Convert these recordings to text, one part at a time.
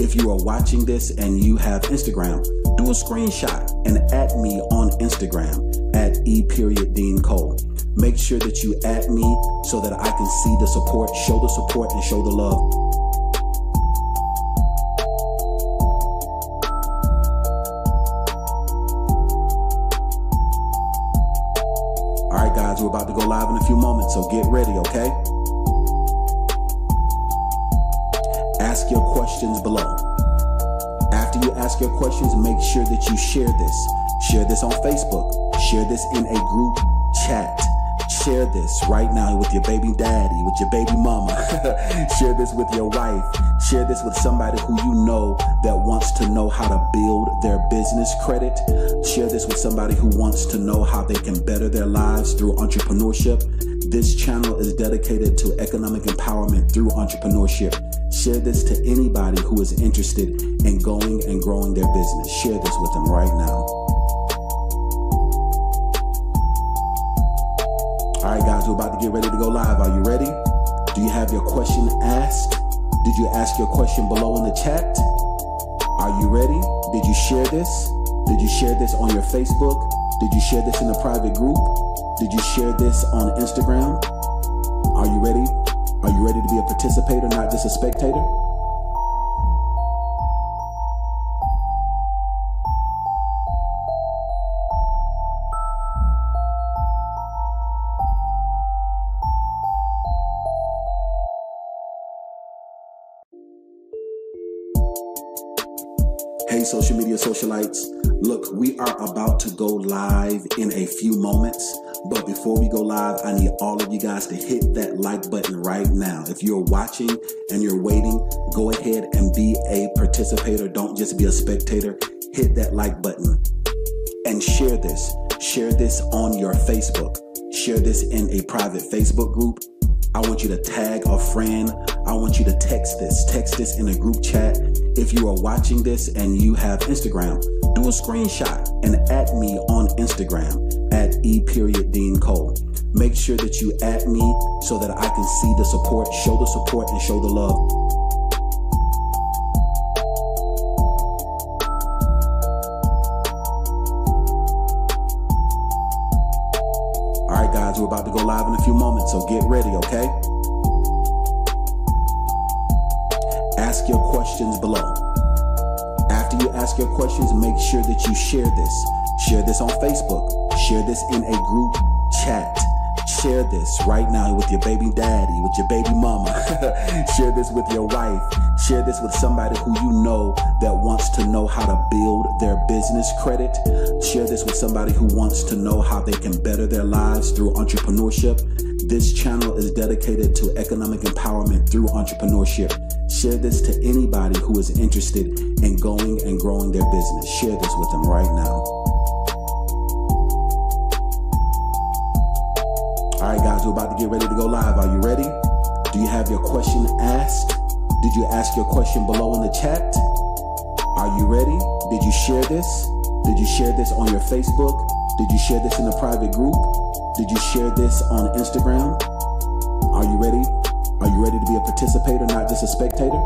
If you are watching this and you have Instagram, do a screenshot and add me on Instagram at E.DeanCole. Make sure that you add me so that I can see the support, and show the love. All right, guys, we're about to go live in a few moments, so get ready, okay? Ask your questions below. After you ask your questions, make sure that you share this. Share this on Facebook. Share this in a group chat. Share this right now with your baby daddy, with your baby mama. Share this with your wife. Share this with somebody who you know that wants to know how to build their business credit. Share this with somebody who wants to know how they can better their lives through entrepreneurship. This channel is dedicated to economic empowerment through entrepreneurship. Share this to anybody who is interested in going and growing their business. Share this with them right now. All right, guys, we're about to get ready to go live. Are you ready? Do you have your question asked? Did you ask your question below in the chat? Are you ready? Did you share this? Did you share this on your Facebook? Did you share this in a private group? Did you share this on Instagram? Are you ready? Are you ready to be a participator, not just a spectator? Hey, social media socialites. Look, we are about to go live in a few moments. But before we go live, I need all of you guys to hit that like button right now. If you're watching and you're waiting, go ahead and be a participator. Don't just be a spectator. Hit that like button and share this. Share this on your Facebook. Share this in a private Facebook group. I want you to tag a friend. I want you to text this in a group chat. If you are watching this and you have Instagram, do a screenshot and add me on Instagram at E.DeanCole. Make sure that you add me so that I can see the support, and show the love. All right, guys, we're about to go live in a few moments, so get ready, okay? Ask your questions below. After you ask your questions, make sure that you share this. Share this on Facebook. Share this in a group chat. Share this right now with your baby daddy, with your baby mama. Share this with your wife. Share this with somebody who you know that wants to know how to build their business credit. Share this with somebody who wants to know how they can better their lives through entrepreneurship. This channel is dedicated to economic empowerment through entrepreneurship. Share this to anybody who is interested in going and growing their business. Share this with them right now. All right, guys, we're about to get ready to go live. Are you ready? Do you have your question asked? Did you ask your question below in the chat? Are you ready? Did you share this? Did you share this on your Facebook? Did you share this in a private group? Did you share this on Instagram? Are you ready? Are you ready to be a participator, not just a spectator?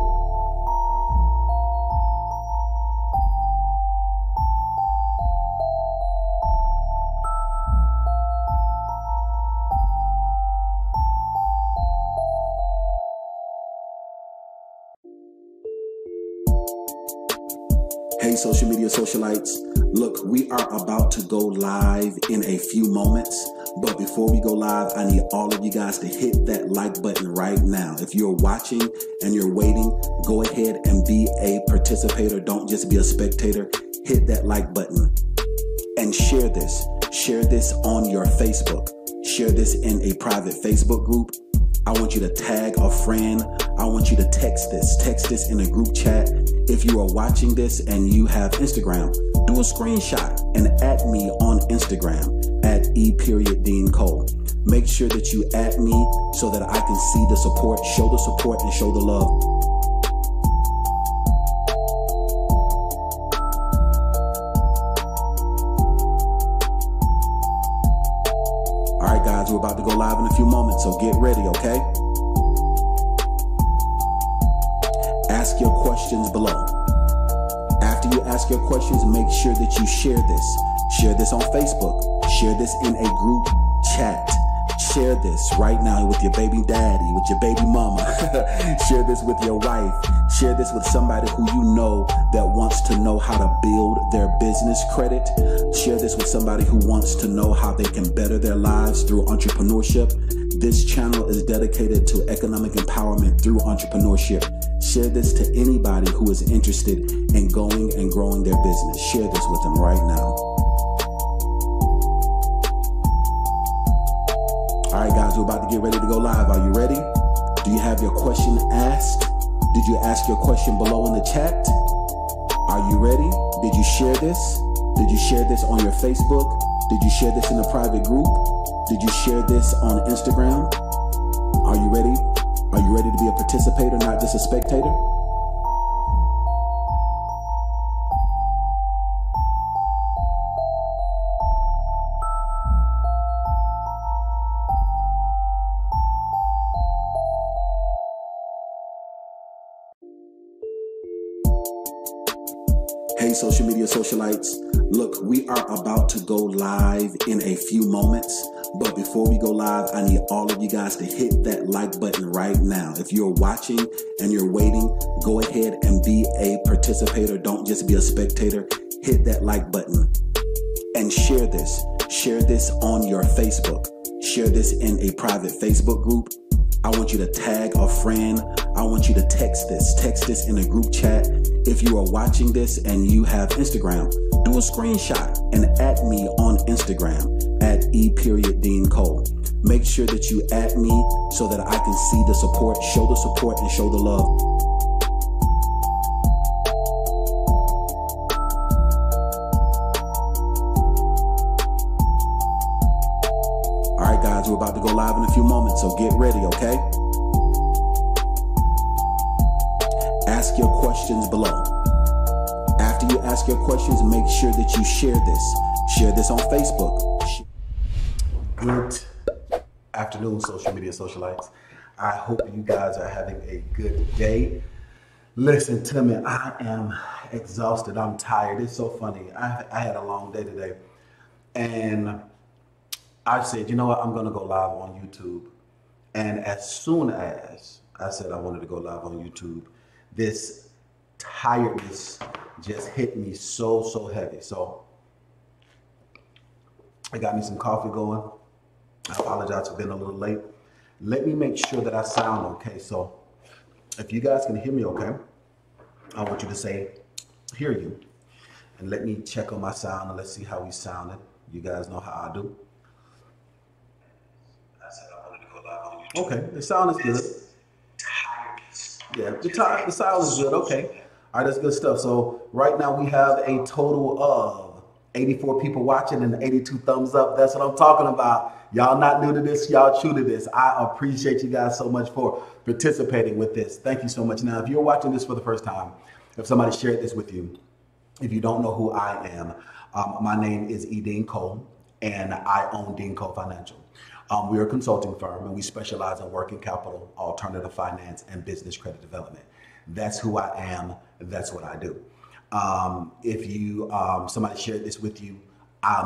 Hey, social media socialites. Look, we are about to go live in a few moments. But before we go live, I need all of you guys to hit that like button right now. If you're watching and you're waiting, go ahead and be a participator. Don't just be a spectator. Hit that like button and share this. Share this on your Facebook. Share this in a private Facebook group. I want you to tag a friend. I want you to text this in a group chat. If you are watching this and you have Instagram, do a screenshot and add me on Instagram at E.DeanCole. Make sure that you add me so that I can see the support, and show the love. All right, guys, we're about to go live in a few moments, so get ready, okay? Ask your questions below. After you ask your questions, make sure that you share this. Share this on Facebook. Share this in a group chat. Share this right now with your baby daddy, with your baby mama. Share this with your wife. Share this with somebody who you know that wants to know how to build their business credit. Share this with somebody who wants to know how they can better their lives through entrepreneurship. This channel is dedicated to economic empowerment through entrepreneurship. Share this to anybody who is interested in going and growing their business. Share this with them right now. All right, guys, we're about to get ready to go live. Are you ready? Do you have your question asked? Did you ask your question below in the chat? Are you ready? Did you share this? Did you share this on your Facebook? Did you share this in a private group? Did you share this on Instagram? Are you ready? Are you ready to be a participator, not just a spectator? Hey, social media socialites. Look, we are about to go live in a few moments. But before we go live, I need all of you guys to hit that like button right now. If you're watching and you're waiting, go ahead and be a participator. Don't just be a spectator. Hit that like button and share this. Share this on your Facebook. Share this in a private Facebook group. I want you to tag a friend. I want you to text this in a group chat. If you are watching this and you have Instagram, do a screenshot and add me on Instagram at E.DeanCole. Make sure that you add me so that I can see the support, and show the love. All right, guys, we're about to go live in a few moments, so get ready, okay? Ask your questions below. After you ask your questions, make sure that you share this. Share this on Facebook. Good afternoon, social media socialites. I hope you guys are having a good day. Listen to me, I am exhausted. I'm tired. It's so funny. I had a long day today. And I said, you know what? I'm going to go live on YouTube. And as soon as I said I wanted to go live on YouTube, this tiredness just hit me so heavy. So I got me some coffee going. I apologize for being a little late. Let me make sure that I sound okay. So if you guys can hear me okay, I want you to say, hear you. And let me check on my sound and let's see how we sounded. You guys know how I do. I said I wanted to go live on YouTube. Okay, the sound is good. Yeah, the sound is good. Okay. All right, that's good stuff. So right now we have a total of 84 people watching and 82 thumbs up. That's what I'm talking about. Y'all not new to this. Y'all true to this. I appreciate you guys so much for participating with this. Thank you so much. Now, if you're watching this for the first time, if somebody shared this with you, if you don't know who I am, my name is E.DeanCole and I own DeanCole Financial. We're a consulting firm and we specialize in working capital, alternative finance, and business credit development. That's who I am. That's what I do. If you somebody shared this with you,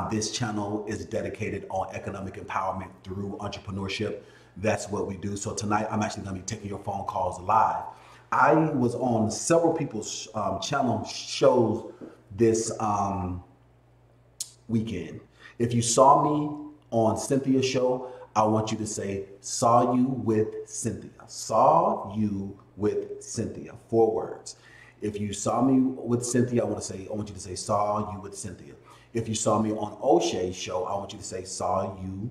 this channel is dedicated on economic empowerment through entrepreneurship. That's what we do. So tonight I'm actually going to be taking your phone calls live. I was on several people's channel shows this weekend. If you saw me on Cynthia's show, I want you to say, saw you with Cynthia. Saw you with Cynthia. 4 words. If you saw me with Cynthia, I want you to say, saw you with Cynthia. If you saw me on O'Shea's show, I want you to say, saw you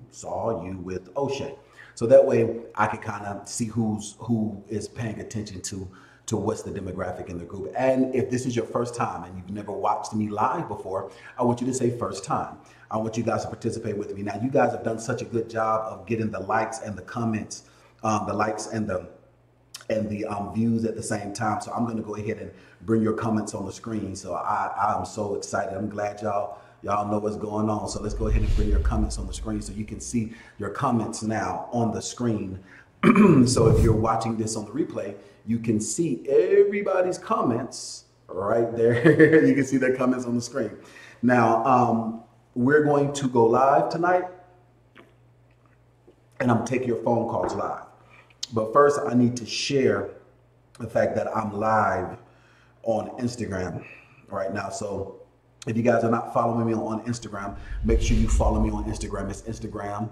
with O'Shea. So that way I can kind of see who is paying attention to what's the demographic in the group. And if this is your first time and you've never watched me live before, I want you to say first time. I want you guys to participate with me. Now, you guys have done such a good job of getting the likes and the comments, the likes and the views at the same time. So I'm going to go ahead and bring your comments on the screen. So I'm so excited. I'm glad y'all know what's going on. So let's go ahead and bring your comments on the screen so you can see your comments now on the screen. So if you're watching this on the replay, you can see everybody's comments right there. You can see their comments on the screen. Now, we're going to go live tonight, and I'm taking your phone calls live. But first, I need to share the fact that I'm live on Instagram right now. So if you guys are not following me on Instagram, make sure you follow me on Instagram. It's Instagram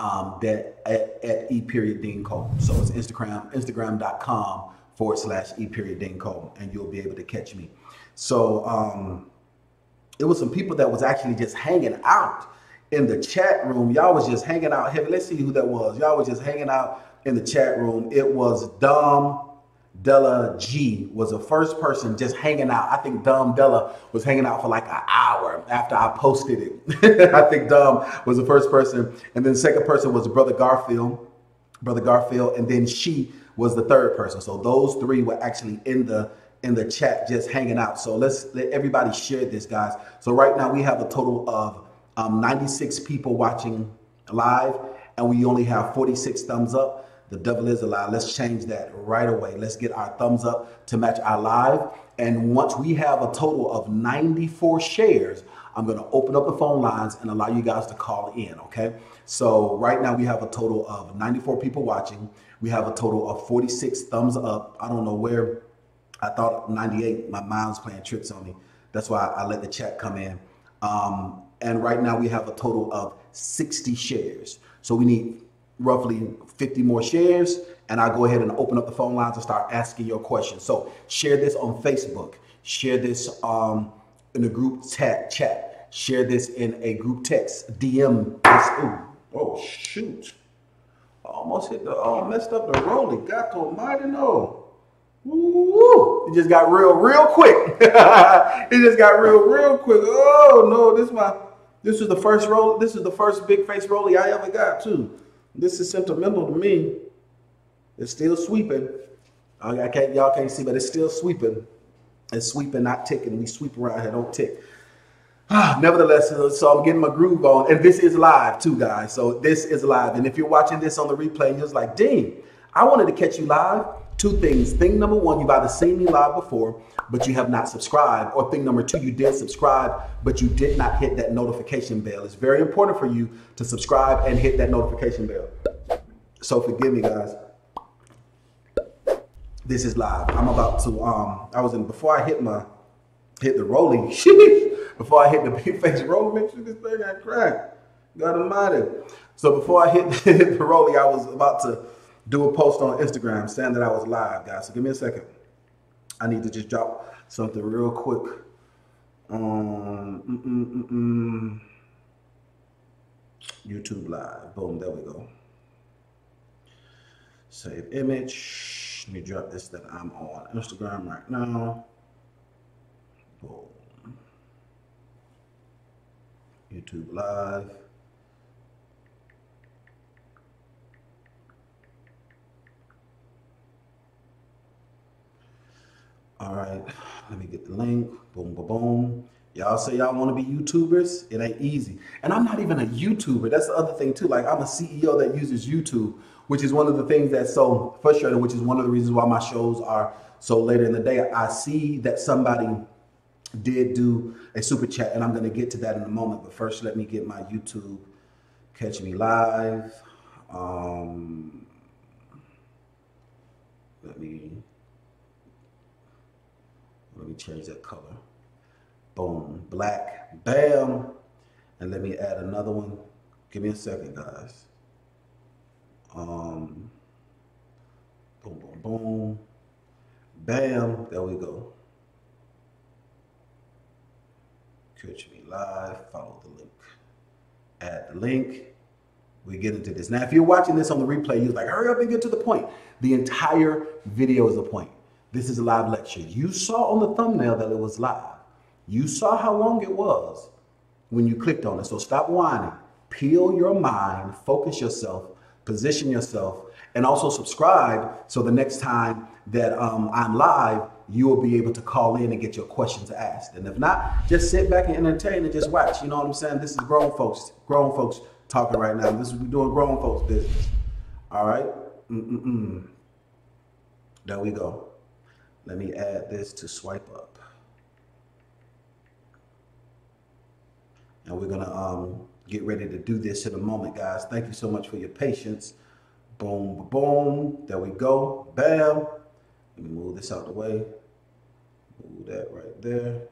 at E.DeanCole. So it's Instagram.com/E.DeanCole, and you'll be able to catch me. So it was some people that was actually just hanging out in the chat room. Y'all was just hanging out heavy. Let's see who that was. Y'all was just hanging out in the chat room. It was Della G was the first person just hanging out. I think Della was hanging out for like an hour after I posted it. I think was the first person. And then the second person was Brother Garfield, and then she was the third person. So those three were actually in the chat just hanging out. So let's let everybody share this, guys. So right now we have a total of 96 people watching live, and we only have 46 thumbs up. The devil is a lie. Let's change that right away. Let's get our thumbs up to match our live. And once we have a total of 94 shares, I'm going to open up the phone lines and allow you guys to call in, okay? So right now we have a total of 94 people watching. We have a total of 46 thumbs up. I don't know where. I thought 98. My mind's playing tricks on me. That's why I let the chat come in. And right now we have a total of 60 shares. So we need roughly 50 more shares, and I'll go ahead and open up the phone lines and start asking your questions. So share this on Facebook, share this in a group chat, share this in a group text, DM this. Ooh, oh shoot, almost messed up the rolling. God almighty, no. Woo! It just got real quick. It just got real quick. Oh no, this is the first roll. This is the first big face rollie I ever got too. This is sentimental to me. It's still sweeping. Y'all can't see, but it's still sweeping. It's sweeping, not ticking. We sweep around here, don't tick. Nevertheless, so I'm getting my groove on, and this is live too, guys. So this is live, and if you're watching this on the replay, and you're like, Dean, I wanted to catch you live. Two things. Thing number one, you've either seen me live before, but you have not subscribed. Or thing number two, you did subscribe, but you did not hit that notification bell. It's very important for you to subscribe and hit that notification bell. So forgive me, guys. This is live. I'm about to, before I hit the rolling, before I hit the big face rolling, make sure this thing got cracked. God almighty. So before I hit the rolling, I was about to do a post on Instagram saying that I was live, guys. So give me a second. I need to just drop something real quick. YouTube live. Boom, there we go. Save image. Let me drop this that I'm on Instagram right now. Boom. YouTube live. All right, let me get the link. Boom, boom, boom. Y'all say y'all want to be YouTubers? It ain't easy. And I'm not even a YouTuber. That's the other thing too. Like, I'm a CEO that uses YouTube, which is one of the things that's so frustrating, which is one of the reasons why my shows are so later in the day. I see that somebody did do a super chat, and I'm going to get to that in a moment. But first, let me get my YouTube. Catch me live. Let me change that color. Boom, black, bam. And let me add another one. Give me a second, guys. Boom, boom, boom. Bam, there we go. Catch me live, follow the link. Add the link. We get into this. Now, if you're watching this on the replay, you're like, hurry up and get to the point. The entire video is the point. This is a live lecture. You saw on the thumbnail that it was live. You saw how long it was when you clicked on it. So stop whining. Peel your mind, focus yourself, position yourself, and also subscribe so the next time that I'm live, you will be able to call in and get your questions asked. And if not, just sit back and entertain and just watch. You know what I'm saying? This is grown folks talking right now. This is, we're doing grown folks business. All right? There we go. Let me add this to swipe up. And we're gonna get ready to do this in a moment, guys. Thank you so much for your patience. Boom, boom. There we go. Bam. Let me move this out the way. Move that right there.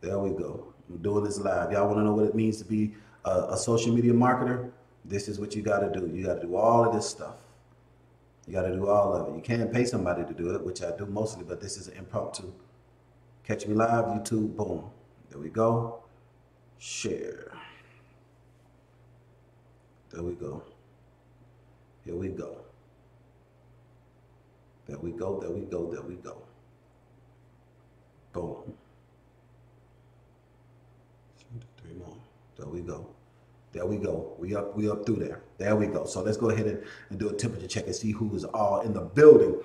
There we go. I'm doing this live. Y'all want to know what it means to be a social media marketer? This is what you got to do. You got to do all of this stuff. You got to do all of it. You can't pay somebody to do it, which I do mostly, but this is an impromptu. Catch me live, YouTube. Boom. There we go. Share. There we go. Here we go. There we go. There we go. There we go. Boom. 3 more. There we go. There we go. We up through there. There we go. So let's go ahead and do a temperature check and see who is all in the building.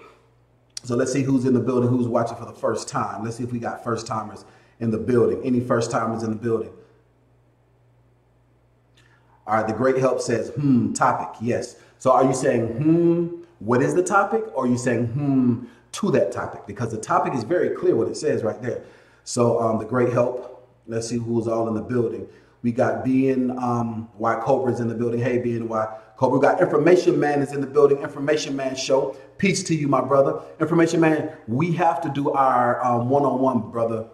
So let's see who's in the building, who's watching for the first time. Let's see if we got first timers in the building. Any first timers in the building? All right, the great help says, topic, yes. So are you saying, what is the topic? Or are you saying, to that topic? Because the topic is very clear what it says right there. So the great help, let's see who's all in the building. We got BNY Cobra's in the building. Hey, BNY Cobra. We got Information Man is in the building. Information Man show. Peace to you, my brother. Information Man, we have to do our one-on-one, brother.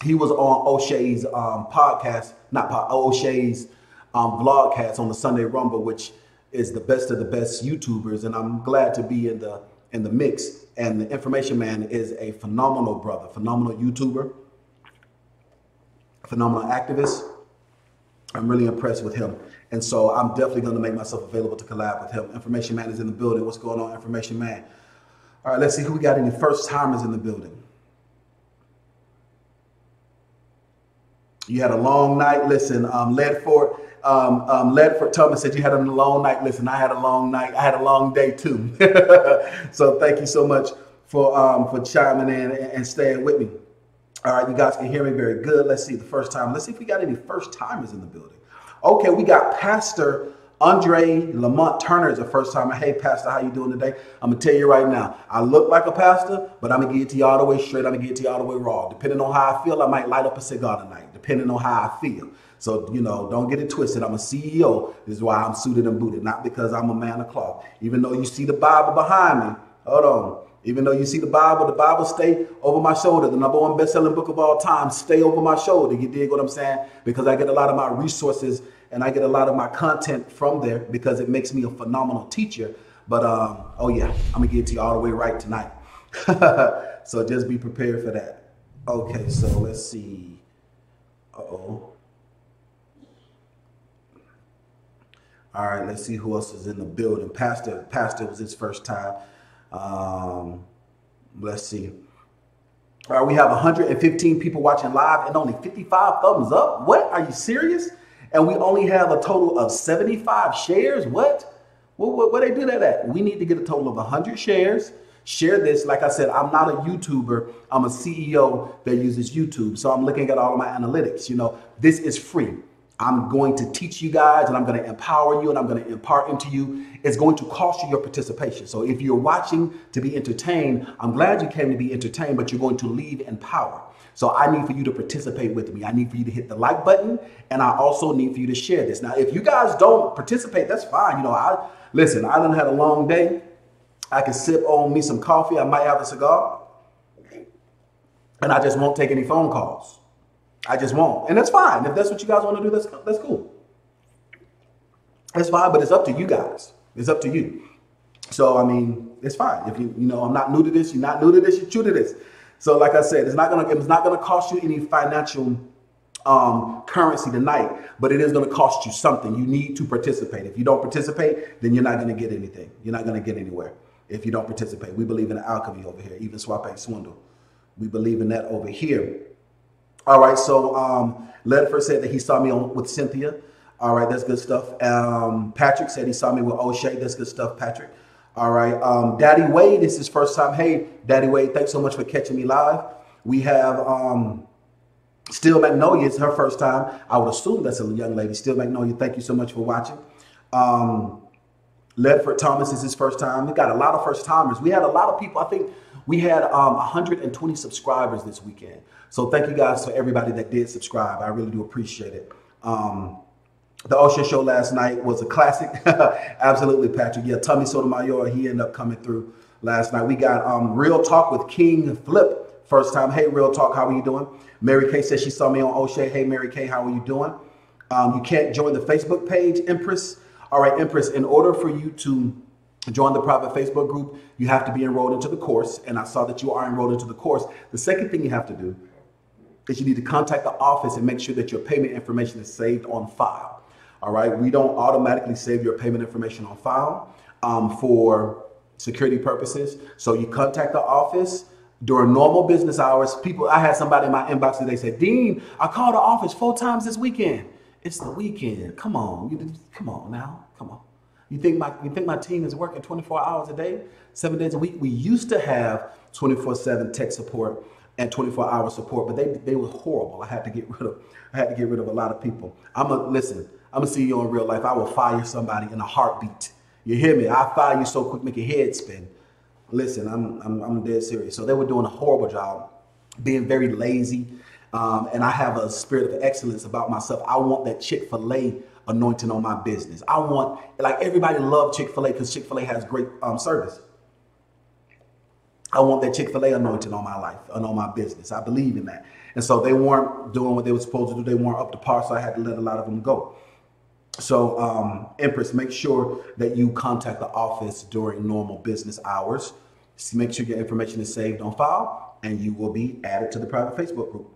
He was on O'Shea's podcast, O'Shea's vlogcast on the Sunday Rumble, which is the best of the best YouTubers, and I'm glad to be in the mix. And the Information Man is a phenomenal brother, phenomenal YouTuber, phenomenal activist. I'm really impressed with him, and so I'm definitely going to make myself available to collab with him. Information Man is in the building. What's going on, Information Man? All right, let's see who we got. Any first timers in the building? You had a long night. Listen, Ledford Thomas said you had a long night. Listen, I had a long night. I had a long day too. So thank you so much for chiming in and staying with me. All right, you guys can hear me very good. Let's see the first time. Let's see if we got any first timers in the building. Okay, we got Pastor Andre Lamont Turner is a first timer. Hey, Pastor, how you doing today? I'm gonna tell you right now, I look like a pastor, but I'm gonna get it to you all the way straight. I'm gonna get it to you all the way raw. Depending on how I feel, I might light up a cigar tonight, depending on how I feel. So, you know, don't get it twisted. I'm a CEO. This is why I'm suited and booted, not because I'm a man of cloth. Even though you see the Bible behind me, hold on. Even though you see the Bible stay over my shoulder. The #1 best-selling book of all time, stay over my shoulder. You dig what I'm saying? Because I get a lot of my resources and I get a lot of my content from there because it makes me a phenomenal teacher. But, oh yeah, I'm gonna get it to you all the way right tonight. So just be prepared for that. Okay, so let's see. Uh-oh. All right, let's see who else is in the building. Pastor was his first time. Let's see. All right, we have 115 people watching live and only 55 thumbs up. What? Are you serious? And we only have a total of 75 shares. What? Where they do that at? We need to get a total of 100 shares. Share this. Like I said, I'm not a YouTuber. I'm a CEO that uses YouTube. So I'm looking at all of my analytics. You know, this is free. I'm going to teach you guys and I'm going to empower you and I'm going to impart into you. It's going to cost you your participation. So if you're watching to be entertained, I'm glad you came to be entertained, but you're going to leave empowered. So I need for you to participate with me. I need for you to hit the like button and I also need for you to share this. Now, if you guys don't participate, that's fine. You know, listen, I done had a long day. I can sip on me some coffee. I might have a cigar and I just won't take any phone calls. I just won't. And that's fine. If that's what you guys want to do, that's cool. That's fine, but it's up to you guys. It's up to you. So, I mean, it's fine. If you know, I'm not new to this, you're not new to this, you're true to this. So, like I said, it's not gonna cost you any financial currency tonight, but it is gonna cost you something. You need to participate. If you don't participate, then you're not gonna get anything. You're not gonna get anywhere if you don't participate. We believe in alchemy over here, even swap ain't swindle. We believe in that over here. All right, so Ledford said that he saw me with Cynthia. All right, that's good stuff. Patrick said he saw me with O'Shea. That's good stuff, Patrick. All right, Daddy Wade, this is his first time. Hey, Daddy Wade, thanks so much for catching me live. We have Still Magnolia, it's her first time. I would assume that's a young lady. Still Magnolia, thank you so much for watching. Ledford Thomas is his first time. We got a lot of first timers. We had a lot of people. I think we had 120 subscribers this weekend. So thank you guys for everybody that did subscribe. I really do appreciate it. The Ocean Show last night was a classic. Absolutely, Patrick. Yeah, Tommy Sotomayor, he ended up coming through last night. We got Real Talk with King Flip. First time. Hey, Real Talk, how are you doing? Mary Kay says she saw me on O'Shea. Hey, Mary Kay, how are you doing? You can't join the Facebook page, Empress. All right, Empress, in order for you to join the private Facebook group, you have to be enrolled into the course. And I saw that you are enrolled into the course. The second thing you have to do is you need to contact the office and make sure that your payment information is saved on file. All right, we don't automatically save your payment information on file for security purposes. So you contact the office during normal business hours. I had somebody in my inbox today say, Dean, I called the office 4 times this weekend. It's the weekend. Come on, come on now, come on. You think my team is working 24 hours a day, 7 days a week? We used to have 24/7 tech support and 24-hour support, but they were horrible. I had to get rid of a lot of people. I'm a CEO in real life. I will fire somebody in a heartbeat. You hear me? I fire you so quick, make your head spin. Listen, I'm dead serious. So they were doing a horrible job, being very lazy. And I have a spirit of excellence about myself. I want that Chick-fil-A anointing on my business. I want, like, everybody loves Chick-fil-A because Chick-fil-A has great service. I want that Chick-fil-A anointing on my life and on my business. I believe in that. And so they weren't doing what they were supposed to do. They weren't up to par, so I had to let a lot of them go. So, Empress, make sure that you contact the office during normal business hours. Just make sure your information is saved on file, and you will be added to the private Facebook group.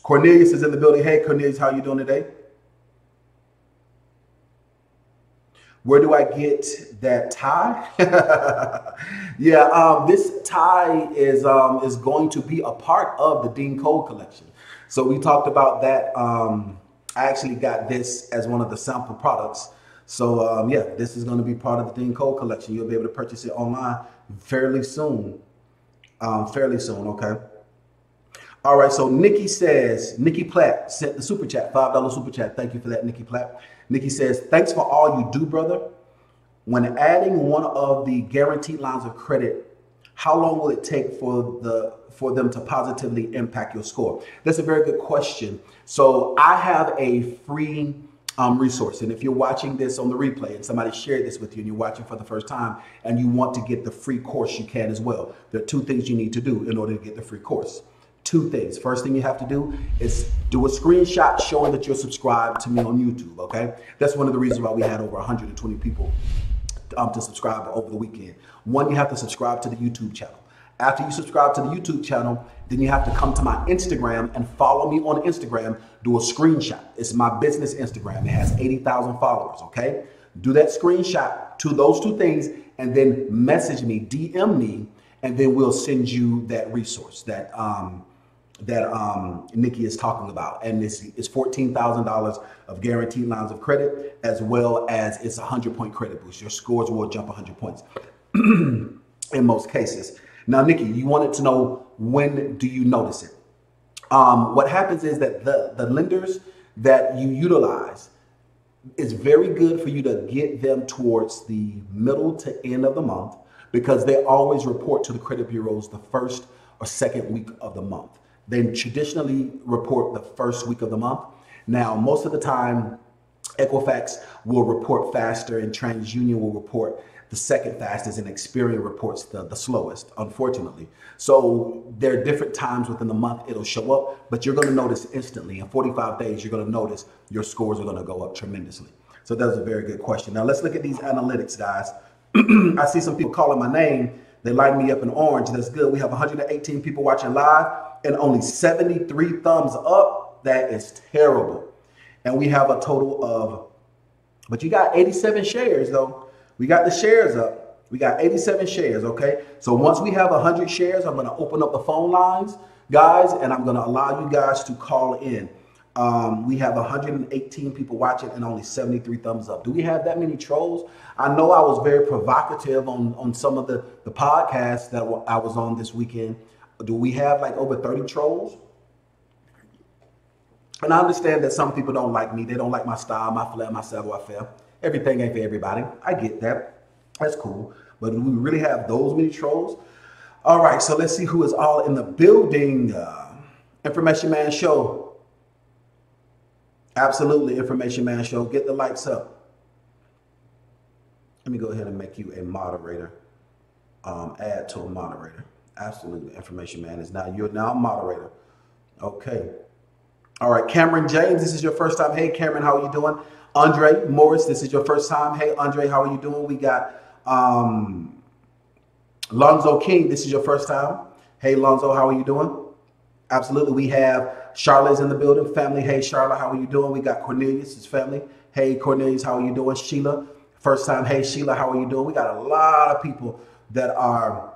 Cornelius is in the building. Hey, Cornelius, how you doing today? Where do I get that tie? Yeah, this tie is going to be a part of the DeanCole collection. So we talked about that. I actually got this as one of the sample products. So yeah, this is going to be part of the DeanCole collection. You'll be able to purchase it online fairly soon. Okay. All right, so Nikki Platt sent the super chat, $5 super chat. Thank you for that, Nikki Platt. Nikki says, thanks for all you do, brother. When adding one of the guaranteed lines of credit, how long will it take for them to positively impact your score? That's a very good question. So I have a free resource. And if you're watching this on the replay and somebody shared this with you and you're watching for the first time and you want to get the free course, you can as well. There are 2 things you need to do in order to get the free course. 2 things. First thing you have to do is do a screenshot showing that you're subscribed to me on YouTube, okay? That's one of the reasons why we had over 120 people to subscribe over the weekend. 1, you have to subscribe to the YouTube channel. After you subscribe to the YouTube channel, then you have to come to my Instagram and follow me on Instagram. Do a screenshot. It's my business Instagram. It has 80,000 followers, okay? Do that screenshot to those 2 things and then message me, DM me, and then we'll send you that resource that Nikki is talking about. And it's $14,000 of guaranteed lines of credit, as well as it's a 100-point credit boost. Your scores will jump 100 points in most cases. Now, Nikki, you wanted to know, when do you notice it? What happens is that the lenders that you utilize, it's very good for you to get them towards the middle to end of the month, because they always report to the credit bureaus the first or second week of the month. They traditionally report the first week of the month. Now, most of the time, Equifax will report faster and TransUnion will report the second fastest, and Experian reports the slowest, unfortunately. So there are different times within the month it'll show up, but you're going to notice instantly. In 45 days, you're going to notice your scores are going to go up tremendously. So that's a very good question. Now, let's look at these analytics, guys. I see some people calling my name. They light me up in orange. That's good. We have 118 people watching live and only 73 thumbs up. That is terrible. And we have a total of, but you got 87 shares though. We got the shares up. We got 87 shares, okay? So once we have 100 shares, I'm going to open up the phone lines, guys, and I'm going to allow you guys to call in. We have 118 people watching and only 73 thumbs up. Do we have that many trolls? I know I was very provocative on some of the podcasts that I was on this weekend. Do we have like over 30 trolls? And I understand that some people don't like me. They don't like my style, my flair, my savoir-faire. everything ain't for everybody. I get that. That's cool. But do we really have those many trolls? All right, so let's see who is all in the building. Information Man Show. Absolutely, Information Man Show. Get the likes up. Let me go ahead and make you a moderator. Add to a moderator. Absolutely, Information Man is now, you're now a moderator. Okay. All right, Cameron James, this is your first time. Hey, Cameron, how are you doing? Andre Morris, this is your first time. Hey, Andre, how are you doing? We got Lonzo King, this is your first time. Hey, Lonzo, how are you doing? Absolutely. We have Charlotte's in the building. Family, hey, Charlotte, how are you doing? We got Cornelius, his family. Hey, Cornelius, how are you doing? Sheila, first time. Hey, Sheila, how are you doing? We got a lot of people that are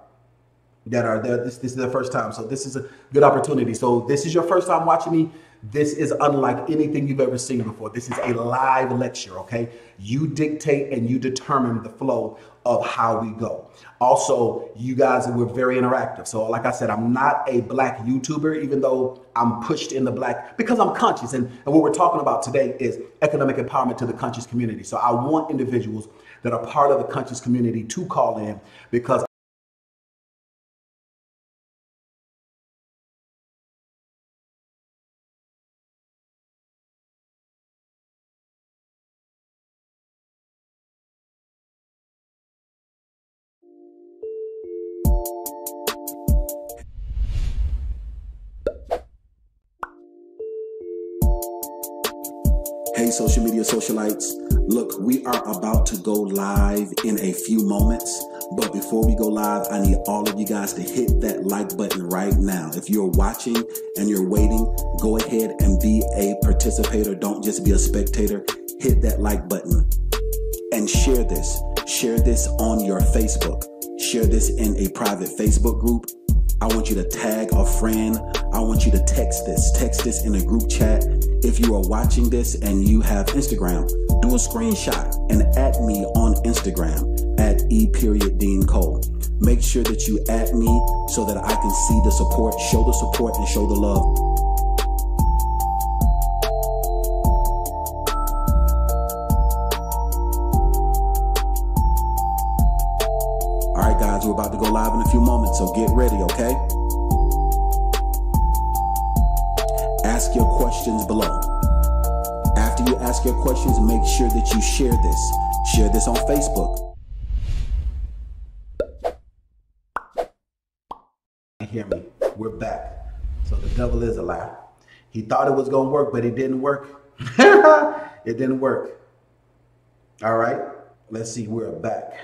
there. This is their first time. So this is a good opportunity. So this is your first time watching me. This is unlike anything you've ever seen before. This is a live lecture, okay? You dictate and you determine the flow of how we go. Also, you guys, we're very interactive. So like I said, I'm not a black YouTuber, even though I'm pushed in the black, because I'm conscious. And what we're talking about today is economic empowerment to the conscious community. So I want individuals that are part of the conscious community to call in, because hey, social media socialites. Look, we are about to go live in a few moments. But before we go live, I need all of you guys to hit that like button right now. If you're watching and you're waiting, go ahead and be a participator. Don't just be a spectator. Hit that like button and share this. Share this on your Facebook. Share this in a private Facebook group. I want you to tag a friend. I want you to text this in a group chat. If you are watching this and you have Instagram, do a screenshot and add me on Instagram at E.DeanCole. Make sure that you add me so that I can see the support, and show the love. All right, guys, we're about to go live in a few moments, so get ready, okay? Ask your questions below. After you ask your questions, make sure that you share this. Share this on Facebook. Hear me, we're back. So the devil is a lie. He thought it was gonna work, but it didn't work. It didn't work. All right, let's see, we're back.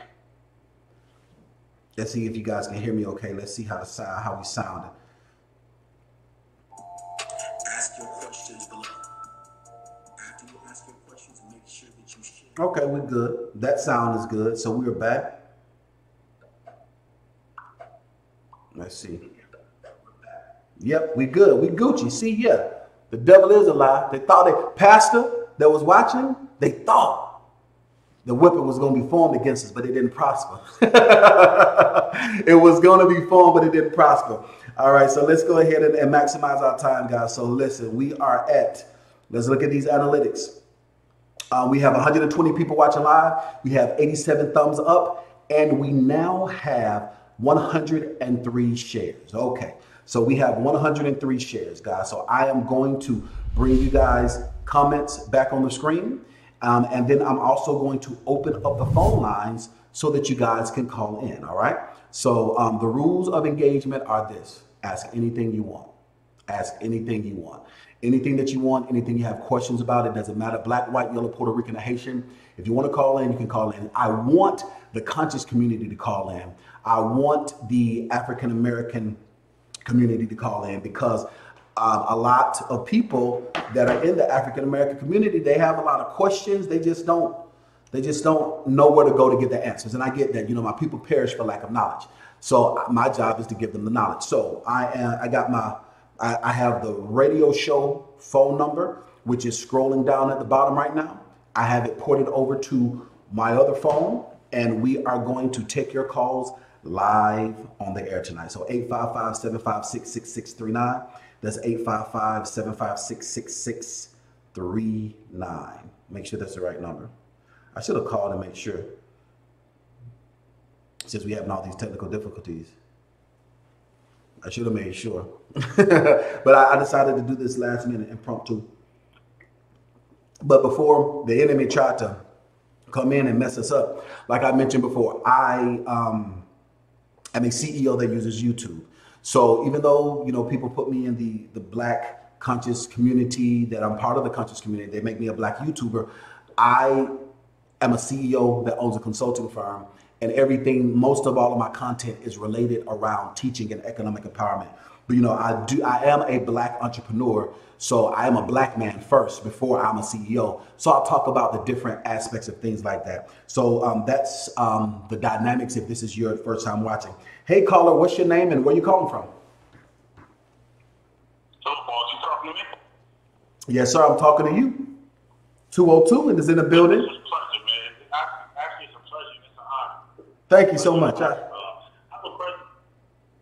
Let's see if you guys can hear me okay. Let's see how we sound. Ask your questions below. After you ask your questions, make sure that you share. Okay, we're good. That sound is good. So we're back. Let's see. Yep, we good. We Gucci. See, yeah. The devil is a lie. They thought pastor that was watching, they thought the weapon was going to be formed against us, but it didn't prosper. It was going to be formed, but it didn't prosper. All right, so let's go ahead and maximize our time, guys. So listen, we are let's look at these analytics. We have 120 people watching live. We have 87 thumbs up, and we now have 103 shares. Okay, so we have 103 shares, guys. So I am going to bring you guys comments back on the screen. And then I'm also going to open up the phone lines so that you guys can call in, all right? So the rules of engagement are this. Ask anything you want. Ask anything you want. Anything that you want, anything you have questions about, it doesn't matter, black, white, yellow, Puerto Rican, or Haitian. If you want to call in, you can call in. I want the conscious community to call in. I want the African-American community to call in, because a lot of people that are in the African-American community, they have a lot of questions. They just don't know where to go to get the answers. And I get that, my people perish for lack of knowledge. So my job is to give them the knowledge. So I have the radio show phone number, which is scrolling down at the bottom right now. I have it ported over to my other phone, and we are going to take your calls live on the air tonight. So 855-756-6639. That's 855-756-6639. Make sure that's the right number. I should have called and made sure, since we having all these technical difficulties. I should have made sure. But I decided to do this last minute impromptu. But before the enemy tried to come in and mess us up, like I mentioned before, I am a CEO that uses YouTube. So even though, you know, people put me in the Black conscious community, that I'm part of the conscious community, they make me a Black YouTuber, I am a CEO that owns a consulting firm, and everything, most of all of my content is related around teaching and economic empowerment. But, you know, I am a Black entrepreneur, so I am a Black man first before I'm a CEO. So I'll talk about the different aspects of things like that. So that's the dynamics if this is your first time watching. Hey, caller, what's your name and where you calling from? So, boss, you talking to me? Yes, sir, I'm talking to you. 202 and is in the building. It's a pleasure, man. Actually, it's a pleasure. It's an honor. Thank you so much. I have a question.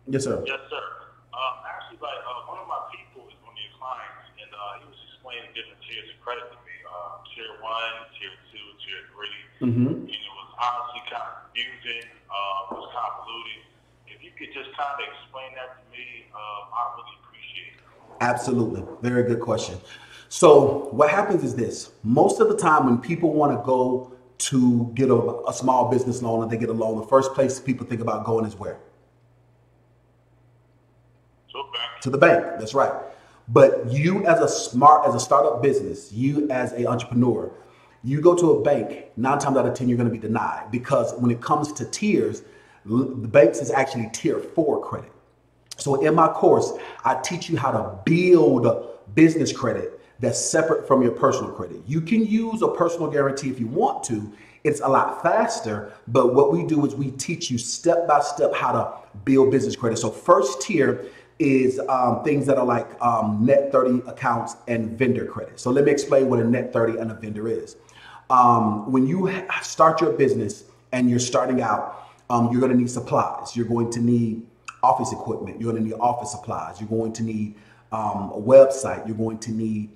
Yes, sir. Yes, sir. Actually, one of my people is one of your clients, and he was explaining different tiers of credit to me. Tier 1, tier 2, tier 3. Mm-hmm. And it was honestly kind of confusing. It was convoluted. If you could just kind of explain that to me, I really appreciate it. Absolutely. Very good question. So what happens is this. Most of the time when people want to go to get a small business loan, or they get a loan, the first place people think about going is where? To the bank. That's right. But you as a startup business, you as an entrepreneur, you go to a bank, 9 times out of 10, you're going to be denied, because when it comes to tiers, the banks is actually tier 4 credit. So in my course, I teach you how to build business credit that's separate from your personal credit. You can use a personal guarantee if you want to. It's a lot faster, but what we do is we teach you step by step how to build business credit. So first tier is things that are like net 30 accounts and vendor credit. So let me explain what a net 30 and a vendor is. When you start your business and you're starting out, you're going to need supplies. You're going to need office equipment. You're going to need office supplies. You're going to need a website. You're going to need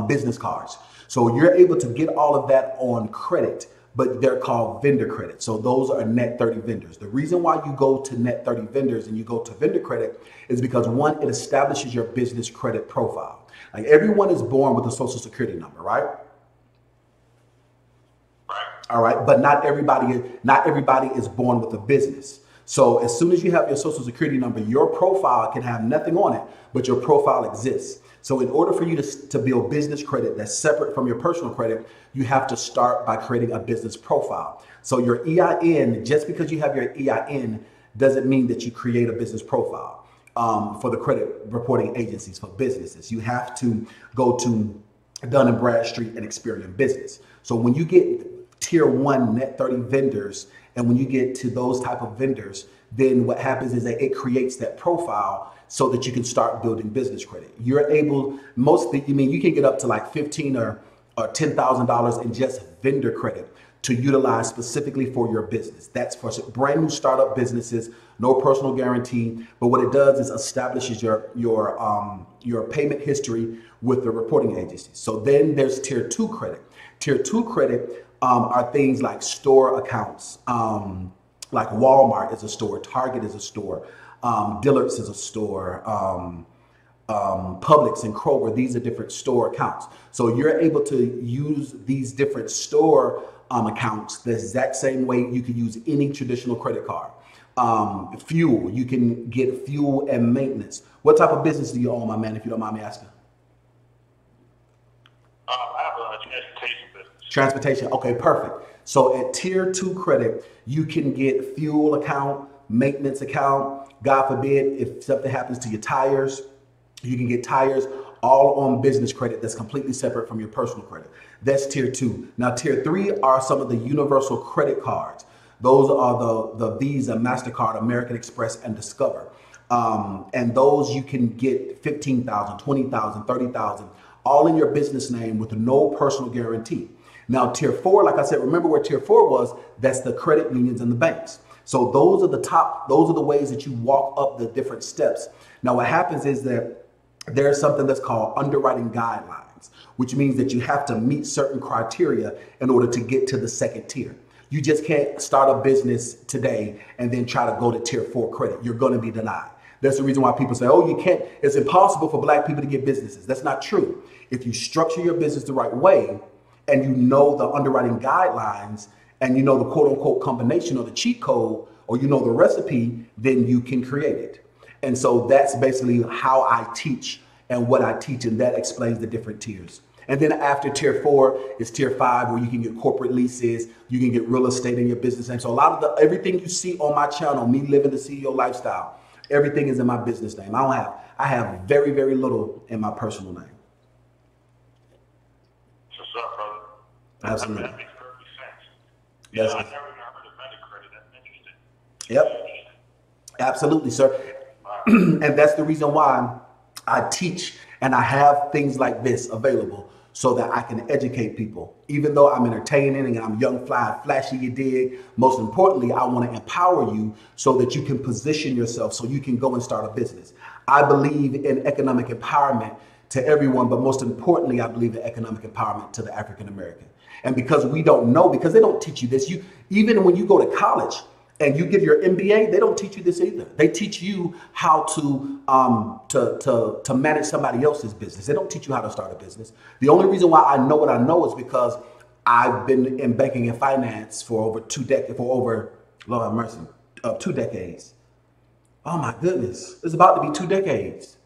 business cards. So you're able to get all of that on credit, but they're called vendor credit. So those are net 30 vendors. The reason why you go to net 30 vendors and you go to vendor credit is because, one, it establishes your business credit profile. Like, everyone is born with a social security number, right? All right, but not everybody is born with a business. So as soon as you have your social security number, your profile can have nothing on it, but your profile exists. So in order for you to build business credit that's separate from your personal credit, you have to start by creating a business profile. So your EIN, just because you have your EIN, doesn't mean that you create a business profile for the credit reporting agencies for businesses. You have to go to Dun & Bradstreet and Experian Business. So when you get tier 1 net 30 vendors, and when you get to those type of vendors, then what happens is that it creates that profile so that you can start building business credit. You're able, you can get up to like $15,000 or $10,000 in just vendor credit to utilize specifically for your business. That's for brand new startup businesses, no personal guarantee. But what it does is establishes your payment history with the reporting agencies. So then there's tier 2 credit. Tier 2 credit are things like store accounts, like Walmart is a store, Target is a store, Dillard's is a store, Publix and Kroger. These are different store accounts. So you're able to use these different store accounts the exact same way you can use any traditional credit card. Fuel, you can get fuel and maintenance. What type of business do you own, my man, if you don't mind me asking? I have a transportation business. Transportation, okay, perfect. So at tier 2 credit, you can get fuel account, maintenance account. God forbid, if something happens to your tires, you can get tires all on business credit that's completely separate from your personal credit. That's tier 2. Now, tier 3 are some of the universal credit cards. Those are the Visa, MasterCard, American Express, and Discover. And those you can get $15,000, $20,000, $30,000, all in your business name with no personal guarantee. Now, tier 4, like I said, remember where tier 4 was? That's the credit unions and the banks. So those are the ways that you walk up the different steps. Now, what happens is that there's something that's called underwriting guidelines. guidelines, which means that you have to meet certain criteria in order to get to the second tier. You just can't start a business today and then try to go to tier 4 credit. You're going to be denied. That's the reason why people say, oh, you can't, it's impossible for black people to get businesses. That's not true. If you structure your business the right way and you know the underwriting guidelines and you know the quote unquote combination or the cheat code, or you know the recipe, then you can create it. And so that's basically how I teach and what I teach, and that explains the different tiers. And then after tier 4 is tier 5, where you can get corporate leases, you can get real estate in your business name. So a lot of everything you see on my channel, me living the CEO lifestyle, everything is in my business name. I have very, very little in my personal name. What's up, brother? Absolutely. That makes perfect sense. Yes. I never even heard of vendor credit. That's interesting. Yep. Absolutely, sir. And that's the reason why I teach and I have things like this available so that I can educate people. Even though I'm entertaining and I'm young, fly, flashy, you dig, most importantly, I want to empower you so that you can position yourself so you can go and start a business. I believe in economic empowerment to everyone, but most importantly, I believe in economic empowerment to the African American. And because we don't know, because they don't teach you this, even when you go to college and you get your MBA, they don't teach you this either. They teach you how to manage somebody else's business. They don't teach you how to start a business. The only reason why I know what I know is because I've been in banking and finance for over 2 decades, Lord have mercy, 2 decades. Oh my goodness, it's about to be 2 decades.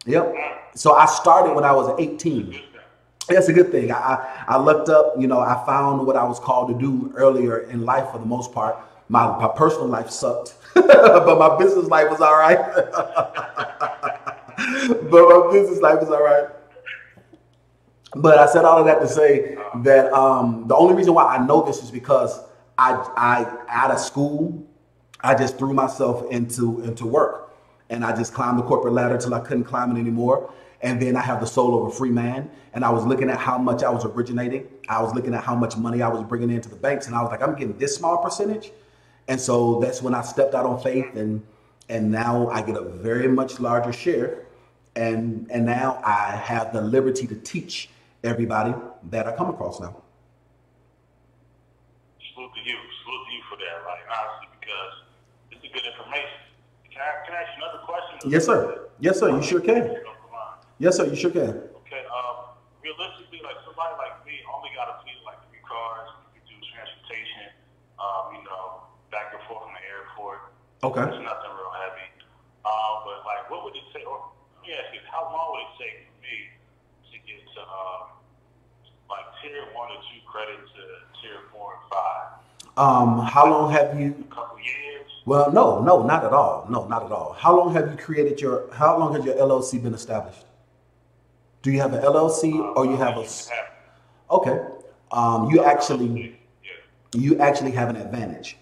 Yep. So I started when I was 18. That's a good thing. I looked up, I found what I was called to do earlier in life for the most part. My personal life sucked, but my business life was all right. But I said all of that to say that the only reason why I know this is because I out of school, I just threw myself into work, and I just climbed the corporate ladder till I couldn't climb it anymore. And then I have the soul of a free man. And I was looking at how much I was originating. I was looking at how much money I was bringing into the banks. And I was like, I'm getting this small percentage. And so that's when I stepped out on faith. And now I get a very much larger share. And now I have the liberty to teach everybody that I come across now. Salute to you for that, like, honestly, because it's a good information. Can I ask you another question? Yes, sir. Yes, sir. You sure can. Yes, sir. You sure can. Okay. Realistically, like somebody like me only got to fleet like 3 cars. You can do transportation, back and forth from the airport. Okay. It's nothing real heavy. But like, what would it take? Or let me ask you, how long would it take for me to get to like tier 1 or 2 credit to tier 4 and 5? How long have you? A couple years. Well, no, not at all. No, not at all. How long have you how long has your LLC been established? Do you have an LLC or you have a? Okay. You actually have an advantage.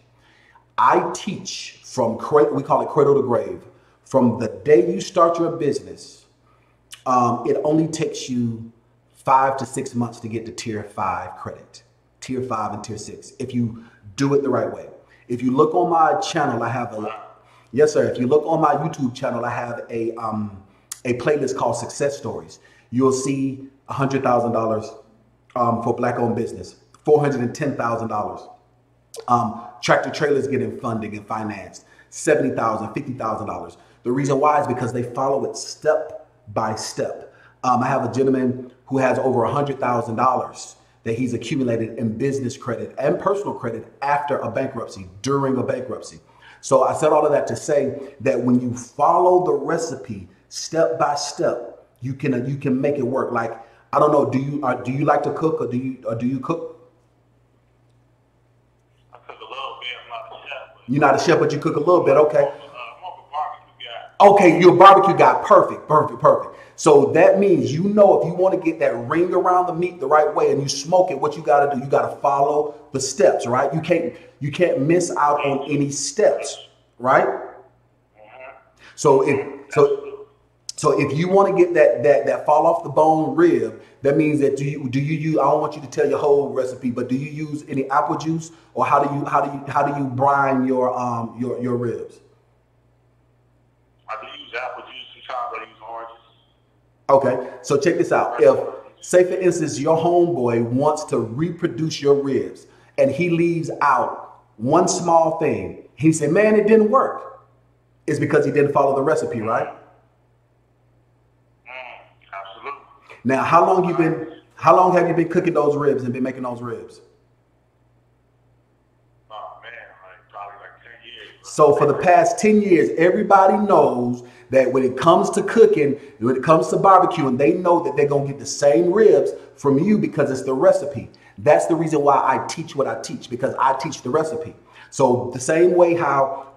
I teach from we call it cradle to grave. From the day you start your business, it only takes you 5 to 6 months to get to tier 5 credit, tier 5 and tier 6, if you do it the right way. If you look on my channel, I have yes, sir. If you look on my YouTube channel, I have a playlist called Success Stories. You'll see $100,000 for Black-owned business, $410,000. Tractor trailers getting funding and financed, $70,000, $50,000. The reason why is because they follow it step by step. I have a gentleman who has over $100,000 that he's accumulated in business credit and personal credit after a bankruptcy, during a bankruptcy. So I said all of that to say that when you follow the recipe step by step, you can make it work. Like, I don't know, do you like to cook or do you cook? I cook a little bit. I'm not a chef. You're not a chef, but you cook a little bit. Okay. I'm more of a barbecue guy. Okay, you're a barbecue guy. Perfect. So that means if you want to get that ring around the meat the right way and you smoke it, what you got to do, you got to follow the steps, right? You can't miss out on any steps, right? So if you want to get that fall off the bone rib, that means that do you use, I don't want you to tell your whole recipe, but do you use any apple juice, or how do you brine your ribs? I do use apple juice. Sometimes I use oranges. Okay, so check this out. If, say for instance, your homeboy wants to reproduce your ribs and he leaves out one small thing, he said, man, it didn't work. It's because he didn't follow the recipe, right? Absolutely. Now, how long have you been cooking those ribs and been making those ribs? Oh man, like probably like 10 years. So for the past 10 years, everybody knows that when it comes to cooking, when it comes to barbecuing, they know that they're going to get the same ribs from you because it's the recipe. That's the reason why I teach what I teach, because I teach the recipe. So the same way how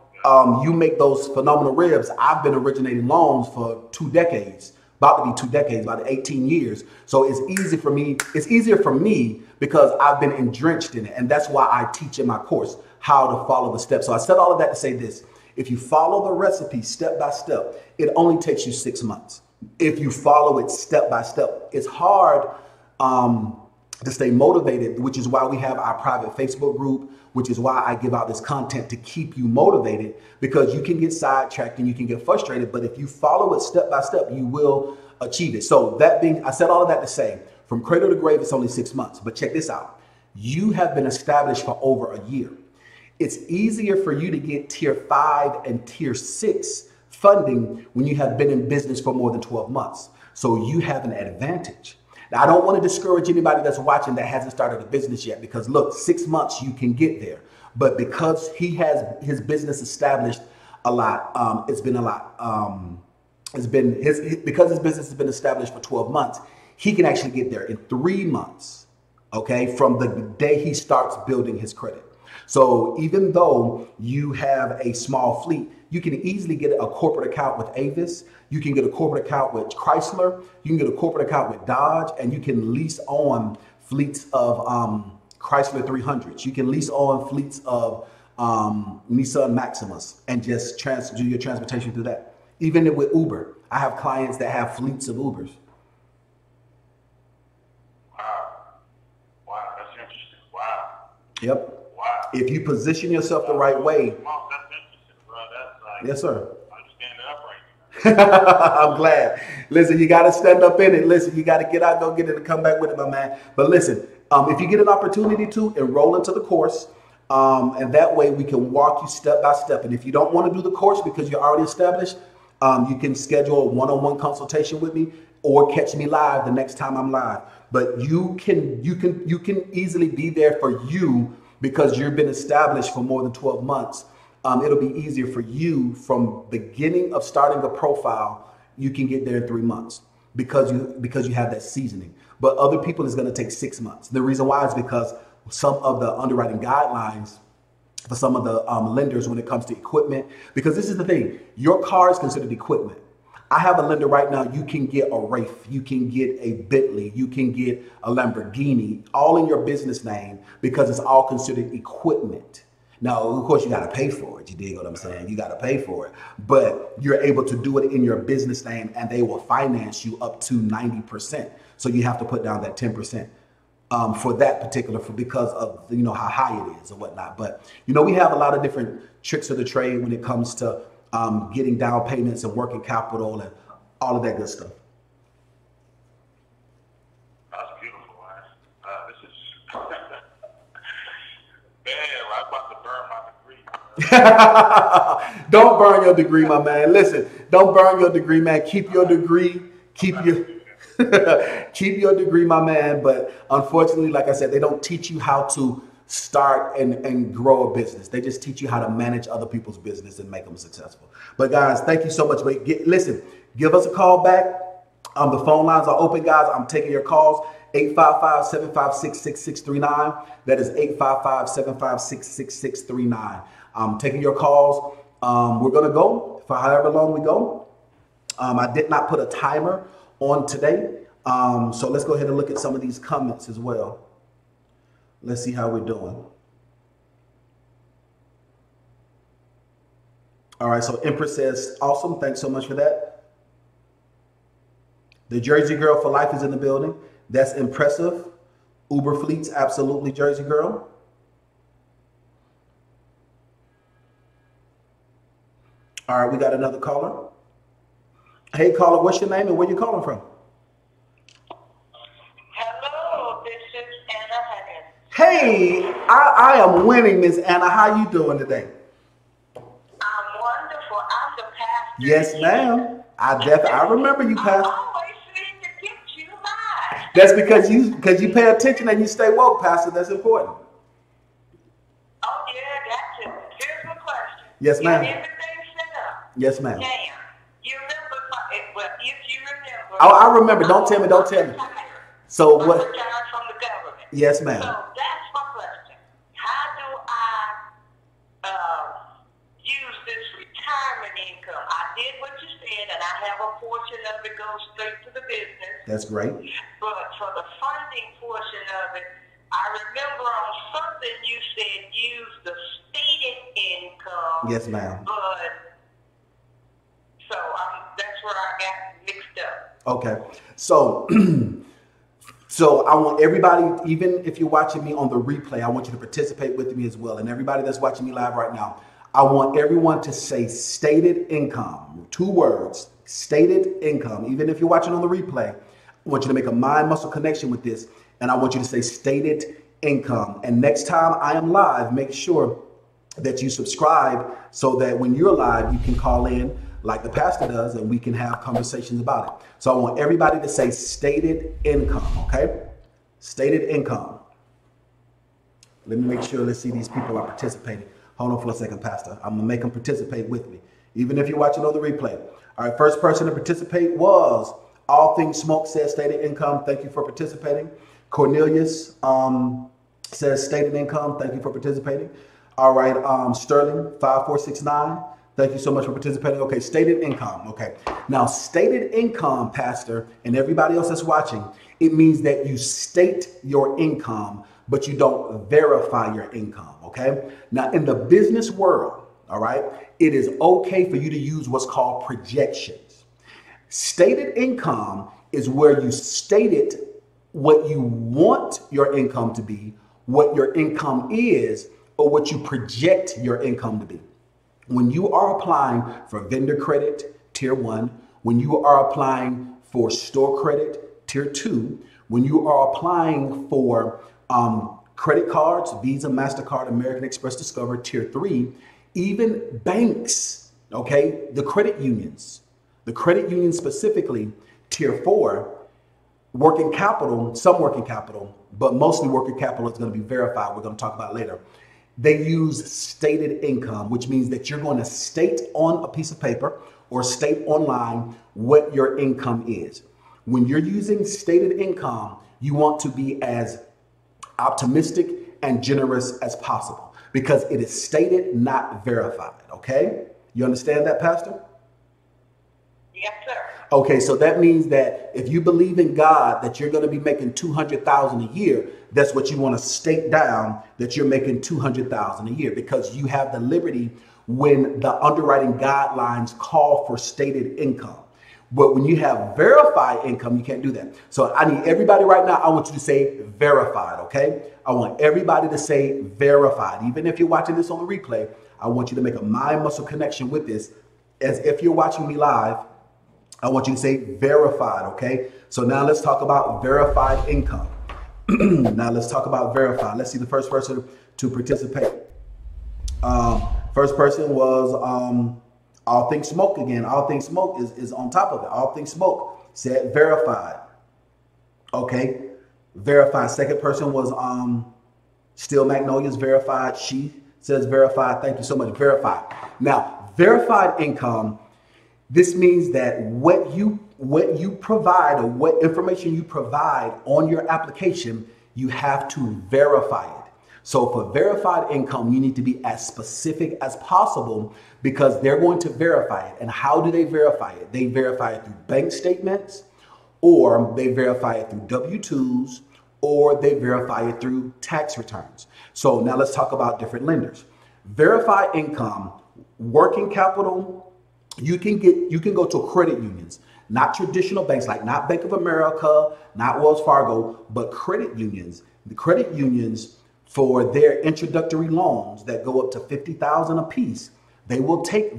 you make those phenomenal ribs, I've been originating loans for 2 decades, about to be 2 decades, about 18 years. So it's easy for me. It's easier for me because I've been drenched in it. And that's why I teach in my course how to follow the steps. So I said all of that to say this. If you follow the recipe step by step, it only takes you 6 months. If you follow it step by step, it's hard to stay motivated, which is why we have our private Facebook group, which is why I give out this content to keep you motivated, because you can get sidetracked and you can get frustrated. But if you follow it step by step, you will achieve it. So that being, I said all of that to say, from cradle to grave, it's only 6 months. But check this out. You have been established for over a year. It's easier for you to get tier 5 and tier 6 funding when you have been in business for more than 12 months. So you have an advantage. Now, I don't want to discourage anybody that's watching that hasn't started a business yet, because look, 6 months you can get there. But because he has his business established a lot, it's been a lot. Because his business has been established for 12 months, he can actually get there in 3 months, okay, from the day he starts building his credit. So even though you have a small fleet, you can easily get a corporate account with Avis. You can get a corporate account with Chrysler. You can get a corporate account with Dodge, and you can lease on fleets of Chrysler 300s. You can lease on fleets of Nissan Maximas and just do your transportation through that. Even with Uber, I have clients that have fleets of Ubers. Wow, that's interesting. Wow. Yep. Wow. If you position yourself the right way. That's interesting, bro. That's like, yes, sir. I'm standing up right now. I'm glad. Listen, you got to stand up in it. Listen, you got to get out, go get it, and come back with it, my man. But listen, if you get an opportunity to enroll into the course, and that way we can walk you step by step. And if you don't want to do the course because you're already established, you can schedule a one-on-one consultation with me or catch me live the next time I'm live. But you can easily be there for you because you've been established for more than 12 months. It'll be easier for you from beginning of starting a profile. You can get there in 3 months because you have that seasoning. But other people is going to take 6 months. The reason why is because some of the underwriting guidelines for some of the lenders when it comes to equipment, because this is the thing, your car is considered equipment. I have a lender right now, you can get a Wraith, you can get a Bentley, you can get a Lamborghini, all in your business name because it's all considered equipment. Now, of course, you got to pay for it. You dig what I'm saying? You got to pay for it. But you're able to do it in your business name and they will finance you up to 90%. So you have to put down that 10%. For that particular, because of how high it is or whatnot. But we have a lot of different tricks of the trade when it comes to getting down payments and working capital and all of that good stuff. That's beautiful, man. This is man. I'm about to burn my degree. Don't burn your degree, my man. Listen, don't burn your degree, man. Keep your degree. Keep your degree, my man. But unfortunately, like I said, they don't teach you how to start and grow a business. They just teach you how to manage other people's business and make them successful. But guys, thank you so much. But listen, give us a call back. The phone lines are open, guys. I'm taking your calls. 855-756-6639. That is 855-756-6639. I'm taking your calls. We're going to go for however long we go. I did not put a timer on today. So let's go ahead and look at some of these comments as well. Let's see how we're doing. All right, so Empress says, awesome. Thanks so much for that. The Jersey Girl for Life is in the building. That's impressive. Uber Fleets, absolutely, Jersey Girl. All right, we got another caller. Hey, caller, what's your name and where you calling from? I am winning, Miss Anna. How you doing today? I'm wonderful. I'm the pastor. Yes, ma'am. I remember you, Pastor. I always seem to get you live. That's because you pay attention and you stay woke, Pastor. That's important. Oh yeah, that's it. Here's my question. Yes, ma'am. Is everything set up? Yes, ma'am. Now, you remember well, if you remember. Oh, I remember. Don't tell me. So I'm what? retired from the government. Yes, ma'am. So that's my question. How do I use this retirement income? I did what you said, and I have a portion of it goes straight to the business. That's great. But for the funding portion of it, I remember on something you said use the stated income. Yes, ma'am. But so that's where I got mixed up. Okay. So so I want everybody, even if you're watching me on the replay, I want you to participate with me as well. And everybody that's watching me live right now, I want everyone to say stated income. 2 words, stated income. Even if you're watching on the replay, I want you to make a mind muscle connection with this. And I want you to say stated income. And next time I am live, make sure that you subscribe so that when you're live, you can call in like the pastor does, and we can have conversations about it. So I want everybody to say stated income, okay? Stated income. Let me make sure, let's see, these people are participating. Hold on for a second, Pastor. I'm gonna make them participate with me, even if you're watching on the replay. All right, first person to participate was All Things Smoke says stated income. Thank you for participating. Cornelius says stated income. Thank you for participating. All right, Sterling 5469. Thank you so much for participating. Okay, stated income. Okay, now stated income, Pastor, and everybody else that's watching, it means that you state your income, but you don't verify your income. Okay, now in the business world, all right, it is okay for you to use what's called projections. Stated income is where you stated what you want your income to be, what your income is, or what you project your income to be. When you are applying for vendor credit, tier 1, when you are applying for store credit, tier 2, when you are applying for credit cards, Visa, MasterCard, American Express, Discover, tier 3, even banks, okay, the credit unions specifically, tier 4, working capital, some working capital, but mostly working capital is going to be verified. We're going to talk about it later. They use stated income, which means that you're going to state on a piece of paper or state online what your income is. When you're using stated income, you want to be as optimistic and generous as possible because it is stated, not verified. Okay? You understand that, Pastor? Yes, sir. Okay, so that means that if you believe in God that you're going to be making $200,000 a year, that's what you want to state down, that you're making $200,000 a year, because you have the liberty when the underwriting guidelines call for stated income. But when you have verified income, you can't do that. So I need everybody right now, I want you to say verified, okay? I want everybody to say verified. Even if you're watching this on the replay, I want you to make a mind muscle connection with this. As if you're watching me live, I want you to say verified, okay? So now let's talk about verified income. Now let's talk about verified. Let's see the first person to participate. First person was All Things Smoke again. All Things Smoke is on top of it. All Things Smoke said verified. Okay, verified. Second person was Still Magnolia's verified. She says verified. Thank you so much. Verified. Now, verified income, this means that what you provide or what information you provide on your application, you have to verify it. So for verified income, you need to be as specific as possible because they're going to verify it. And how do they verify it? They verify it through bank statements, or they verify it through W-2s, or they verify it through tax returns. So now let's talk about different lenders. Verified income, working capital, you can go to credit unions, not traditional banks, like not Bank of America, not Wells Fargo, but credit unions. The credit unions, for their introductory loans that go up to $50,000 a piece, they will take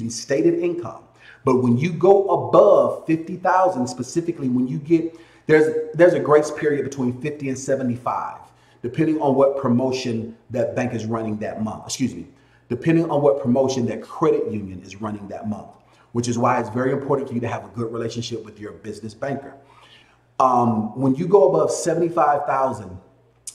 stated income. But when you go above $50,000, specifically when you get, there's a grace period between 50 and 75. depending on what promotion that bank is running that month. Depending on what promotion that credit union is running that month, which is why it's very important for you to have a good relationship with your business banker. When you go above 75,000,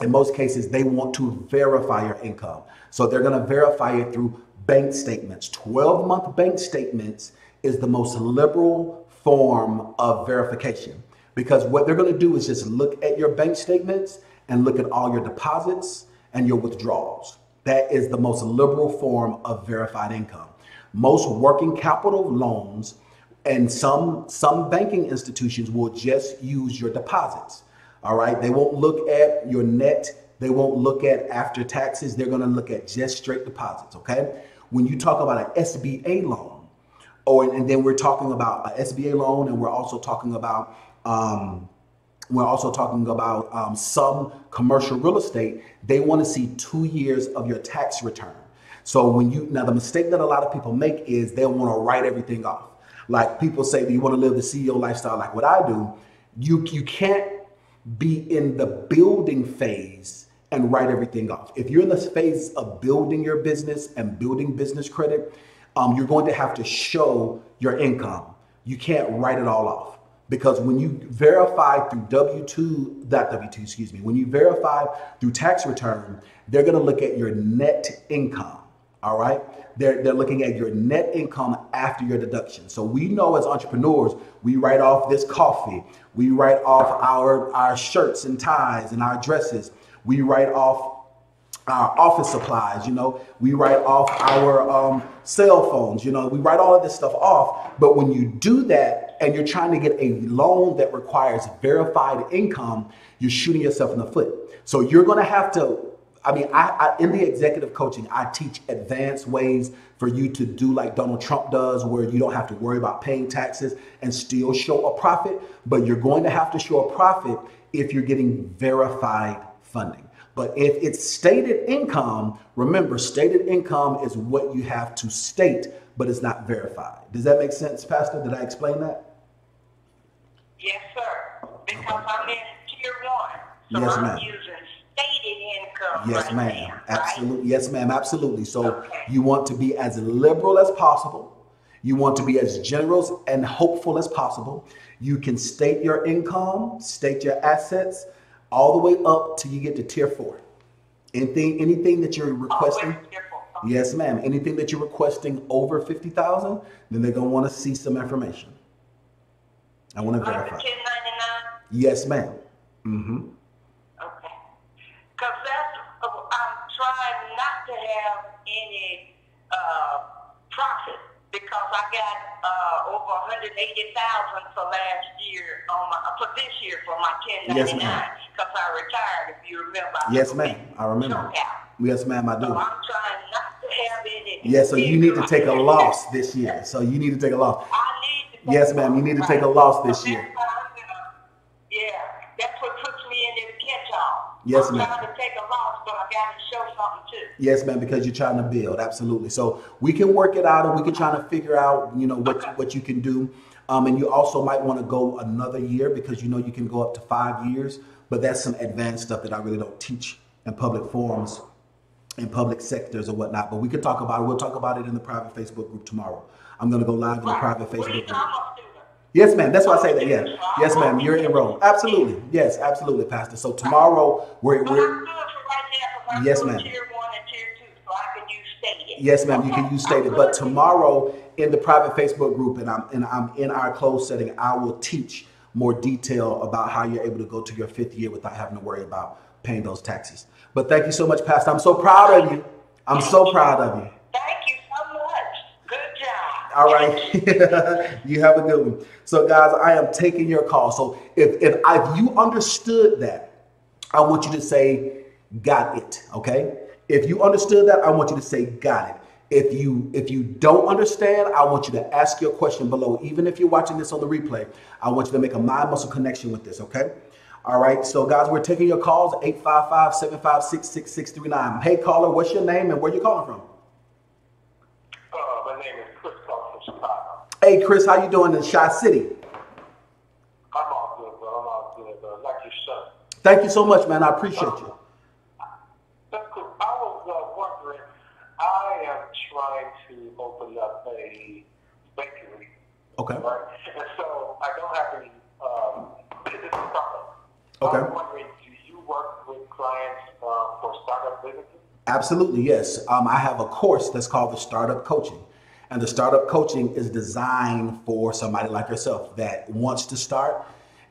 in most cases, they want to verify your income. So they're going to verify it through bank statements. 12-month bank statements is the most liberal form of verification, because what they're going to do is just look at your bank statements and look at all your deposits and your withdrawals. That is the most liberal form of verified income. Most working capital loans and some banking institutions will just use your deposits. All right. They won't look at your net. They won't look at after taxes. They're going to look at just straight deposits. OK, when you talk about an SBA loan, and then we're talking about an SBA loan, and we're also talking about some commercial real estate. They want to see 2 years of your tax return. So now the mistake that a lot of people make is they want to write everything off. Like people say, do you want to live the CEO lifestyle like what I do? You can't be in the building phase and write everything off. If you're in the phase of building your business and building business credit, you're going to have to show your income. You can't write it all off, because when you verify through when you verify through tax return, they're going to look at your net income. All right. They're looking at your net income after your deduction. So we know as entrepreneurs, we write off this coffee. We write off our shirts and ties and our dresses. We write off our office supplies. We write off our cell phones. We write all of this stuff off. But when you do that and you're trying to get a loan that requires verified income, you're shooting yourself in the foot. So you're going to have to, I in the executive coaching, I teach advanced ways for you to do like Donald Trump does, where you don't have to worry about paying taxes and still show a profit. But you're going to have to show a profit if you're getting verified funding. But if it's stated income, remember, stated income is what you have to state, but it's not verified. Does that make sense, Pastor? Did I explain that? Yes, sir. Because I'm in tier 1. So yes, I'm ma'am. using stated income. Yes, right ma'am. now, Absolutely. right? Yes, ma'am. Absolutely. So okay. You want to be as liberal as possible. You want to be as generous and hopeful as possible. You can state your income, state your assets, all the way up till you get to tier 4. Anything that you're requesting. Yes, ma'am. Anything that you're requesting over 50,000, then they're going to want to see some information. I want to verify. 1099? Yes, ma'am. Mm-hmm. Okay. Because I'm trying not to have any profit, because I got over 180,000 for last year for this year for my 1099. Yes, ma'am. Because I retired, if you remember. Yes, ma'am. I remember. Yes, ma'am. I do. So I'm trying not to have any. Yes, so you need to take a loss this year. So you need to take a loss. I need to. Yes, ma'am. You need to take a loss this year. Yeah, that's what puts me in this catch-all. Yes, ma'am. I'm trying to take a loss, but I got to show something too. Yes, ma'am, because you're trying to build. Absolutely. So we can work it out, and we can try to figure out, what you can do. And you also might want to go another year, because you can go up to 5 years. But that's some advanced stuff that I really don't teach in public forums, in public sectors or whatnot. But we can talk about it. We'll talk about it in the private Facebook group tomorrow. I'm going to go live in the private Facebook group. Yes, ma'am. That's why I say that. Yeah. Yes, ma'am. You're enrolled. Absolutely. Yes, absolutely, Pastor. So tomorrow we're I'm good for right now, yes, I'm ma'am. tier 1 and tier 2, so I can use stated. Yes, ma'am. You can use stated. But tomorrow in the private Facebook group, and I'm in our closed setting, I will teach more detail about how you're able to go to your 5th year without having to worry about paying those taxes. But thank you so much, Pastor. I'm so proud of you. I'm so proud of you. Thank you so much. Good job. All right. You have a good one. So, guys, I am taking your call. So if you understood that, I want you to say, got it. Okay. If you understood that, I want you to say, got it. If you don't understand, I want you to ask your question below. Even if you're watching this on the replay, I want you to make a mind muscle connection with this, okay? All right, so guys, we're taking your calls, 855-756-6639. Hey, caller, what's your name and where you calling from? My name is Chris, calling from Chicago. Hey, Chris, how you doing in Chi City? I'm all good, bro. I'm all good, bro. Like your son. Thank you so much, man. I appreciate you. Okay. Right? And so I don't have any business startups. Okay. I was wondering, do you work with clients for startup businesses? Absolutely, yes. I have a course that's called the Startup Coaching. And the Startup Coaching is designed for somebody like yourself that wants to start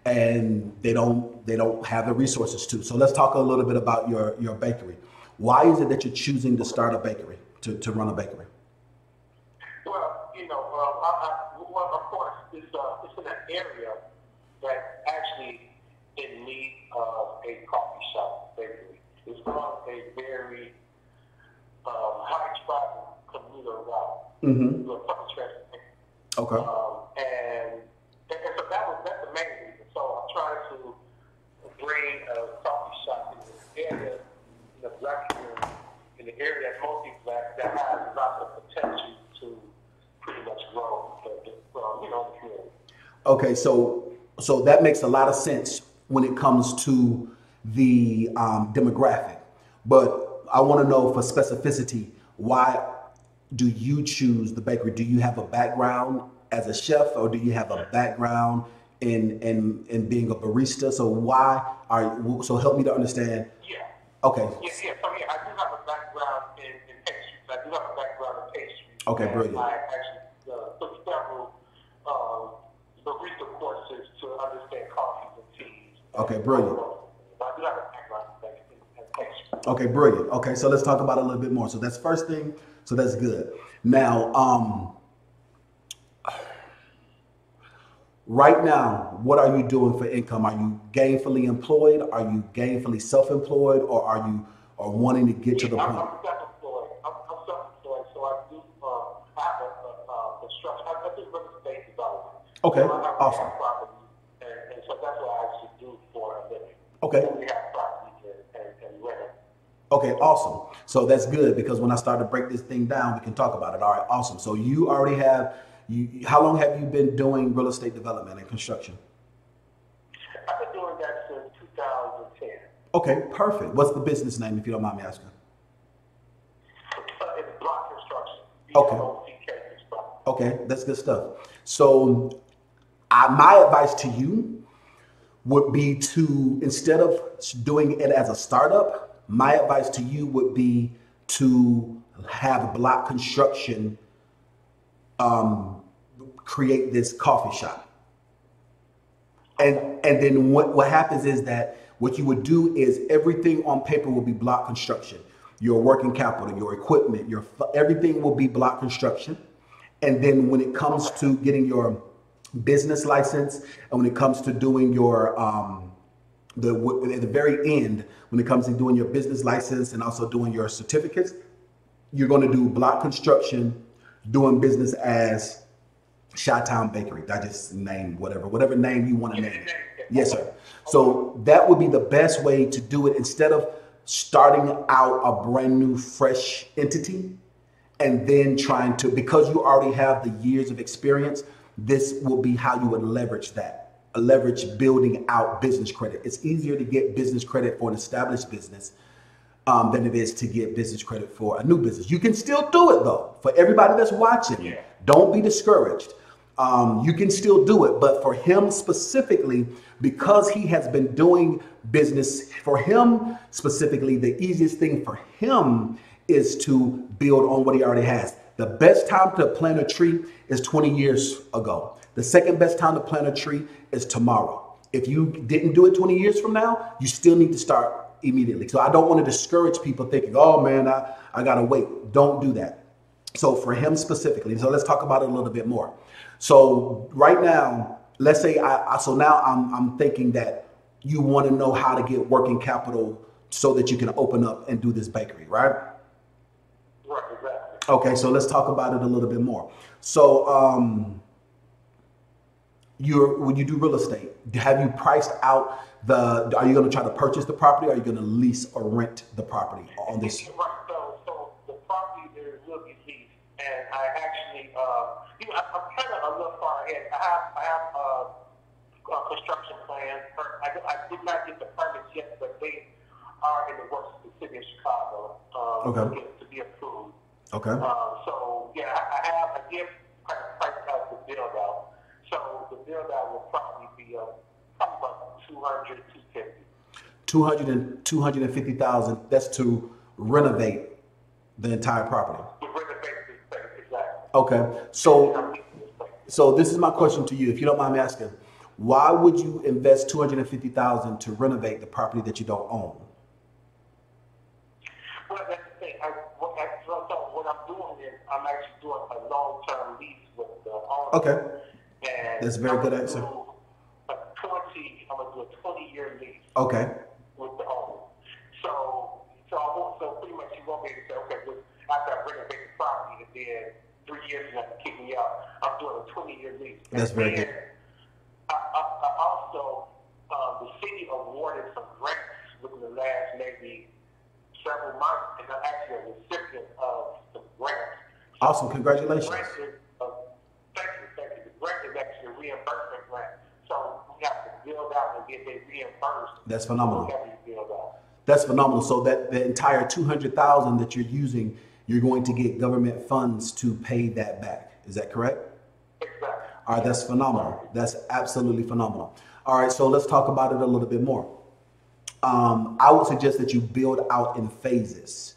and they don't have the resources to. So let's talk a little bit about your bakery. Why is it that you're choosing to start a bakery, to run a bakery? Well, well, of course, it's in an area that actually in need of a coffee shop bakery. It's on a very high travel commuter route. Mm-hmm. To a public transportation. Okay. And so that's the main reason. So I'm trying to bring a coffee shop in this area, in the black community, in the area that's mostly black, that has lots of potential to pretty much grow the community. Okay, so that makes a lot of sense when it comes to the demographic. But I want to know for specificity, why do you choose the bakery? Do you have a background as a chef, or do you have a background in being a barista? So help me to understand. Yeah. Okay. Yeah. So I do have a background in pastries. I do have a background in pastries. Okay, brilliant. I actually took several barista courses to understand coffees and teas. Okay, brilliant. I do have a background in pastries. Okay, brilliant. Okay, so let's talk about it a little bit more. So that's first thing. So that's good. Now, right now, what are you doing for income? Are you gainfully employed? Are you gainfully self-employed, or are you wanting to get to the point? I'm self-employed. I'm self-employed, so I do. I have a construction. I do real estate development. Okay, so I have awesome. Property, and so that's what I actually do for a living. Okay. So we have property and rent. Okay, awesome. So that's good, because when I start to break this thing down, we can talk about it. All right, awesome. So you already have, how long have you been doing real estate development and construction? I've been doing that since 2010. Okay, perfect. What's the business name, if you don't mind me asking? It's block construction. Okay. B-L-O-C-K construction. Okay, that's good stuff. So my advice to you would be to, instead of doing it as a startup, my advice to you would be to have block construction create this coffee shop. And then what happens is that what you would do is everything on paper will be block construction. Your working capital, your equipment, everything will be block construction. And then when it comes to getting your business license, and when it comes to doing your at the very end, when it comes to doing your business license and also doing your certificates, you're going to do block construction, doing business as Chi-Town Bakery. I just name whatever name you want to name it. Yes, sir. So that would be the best way to do it, instead of starting out a brand new, fresh entity and then trying to, because you already have the years of experience, this will be how you would leverage building out business credit. It's easier to get business credit for an established business than it is to get business credit for a new business. You can still do it though. For everybody that's watching, don't be discouraged. You can still do it, but for him specifically, because he has been doing business, for him specifically, the easiest thing for him is to build on what he already has. The best time to plant a tree is 20 years ago. The second best time to plant a tree is tomorrow. If you didn't do it 20 years from now, you still need to start immediately. So I don't want to discourage people thinking, oh man, I gotta wait. Don't do that. So for him specifically, so let's talk about it a little bit more. So right now, let's say I'm thinking that you want to know how to get working capital so that you can open up and do this bakery, right? Right, exactly. Okay, so let's talk about it a little bit more. So when you do real estate, have you priced out are you going to try to purchase the property, or are you going to lease or rent the property on this? Right, so the property will be leased, and I actually, I'm kind of a little far ahead. I have a construction plan. I did not get the permits yet, but they are in the works with the city of Chicago to be approved. Okay. So yeah, I did kind of price out the build out. build out will probably be probably about 200, 250. 250,000. That's to renovate the entire property. To renovate this space, exactly. Okay. So this is my question to you, if you don't mind me asking. Why would you invest 250,000 to renovate the property that you don't own? Well, that's the thing. What I'm doing is I'm actually doing a long-term lease with the owner. Okay. And that's a very good answer. I'm going to do a 20-year lease. Okay. With the owner. So pretty much you won't be able to say, okay, well, after I renovate the property, and then 3 years you have to kick me out. I'm doing a 20-year lease. That's very good. I also, the city awarded some grants within the last maybe several months, and I'm actually a recipient of some grants. Awesome, congratulations. Thank you. The grant is actually a reimbursement grant. So we have to build out and get they reimbursed. That's phenomenal. We have to build out. That's phenomenal. So that the entire 200,000 that you're using, you're going to get government funds to pay that back. Is that correct? Exactly. All right, that's phenomenal. That's absolutely phenomenal. All right, so let's talk about it a little bit more. I would suggest that you build out in phases.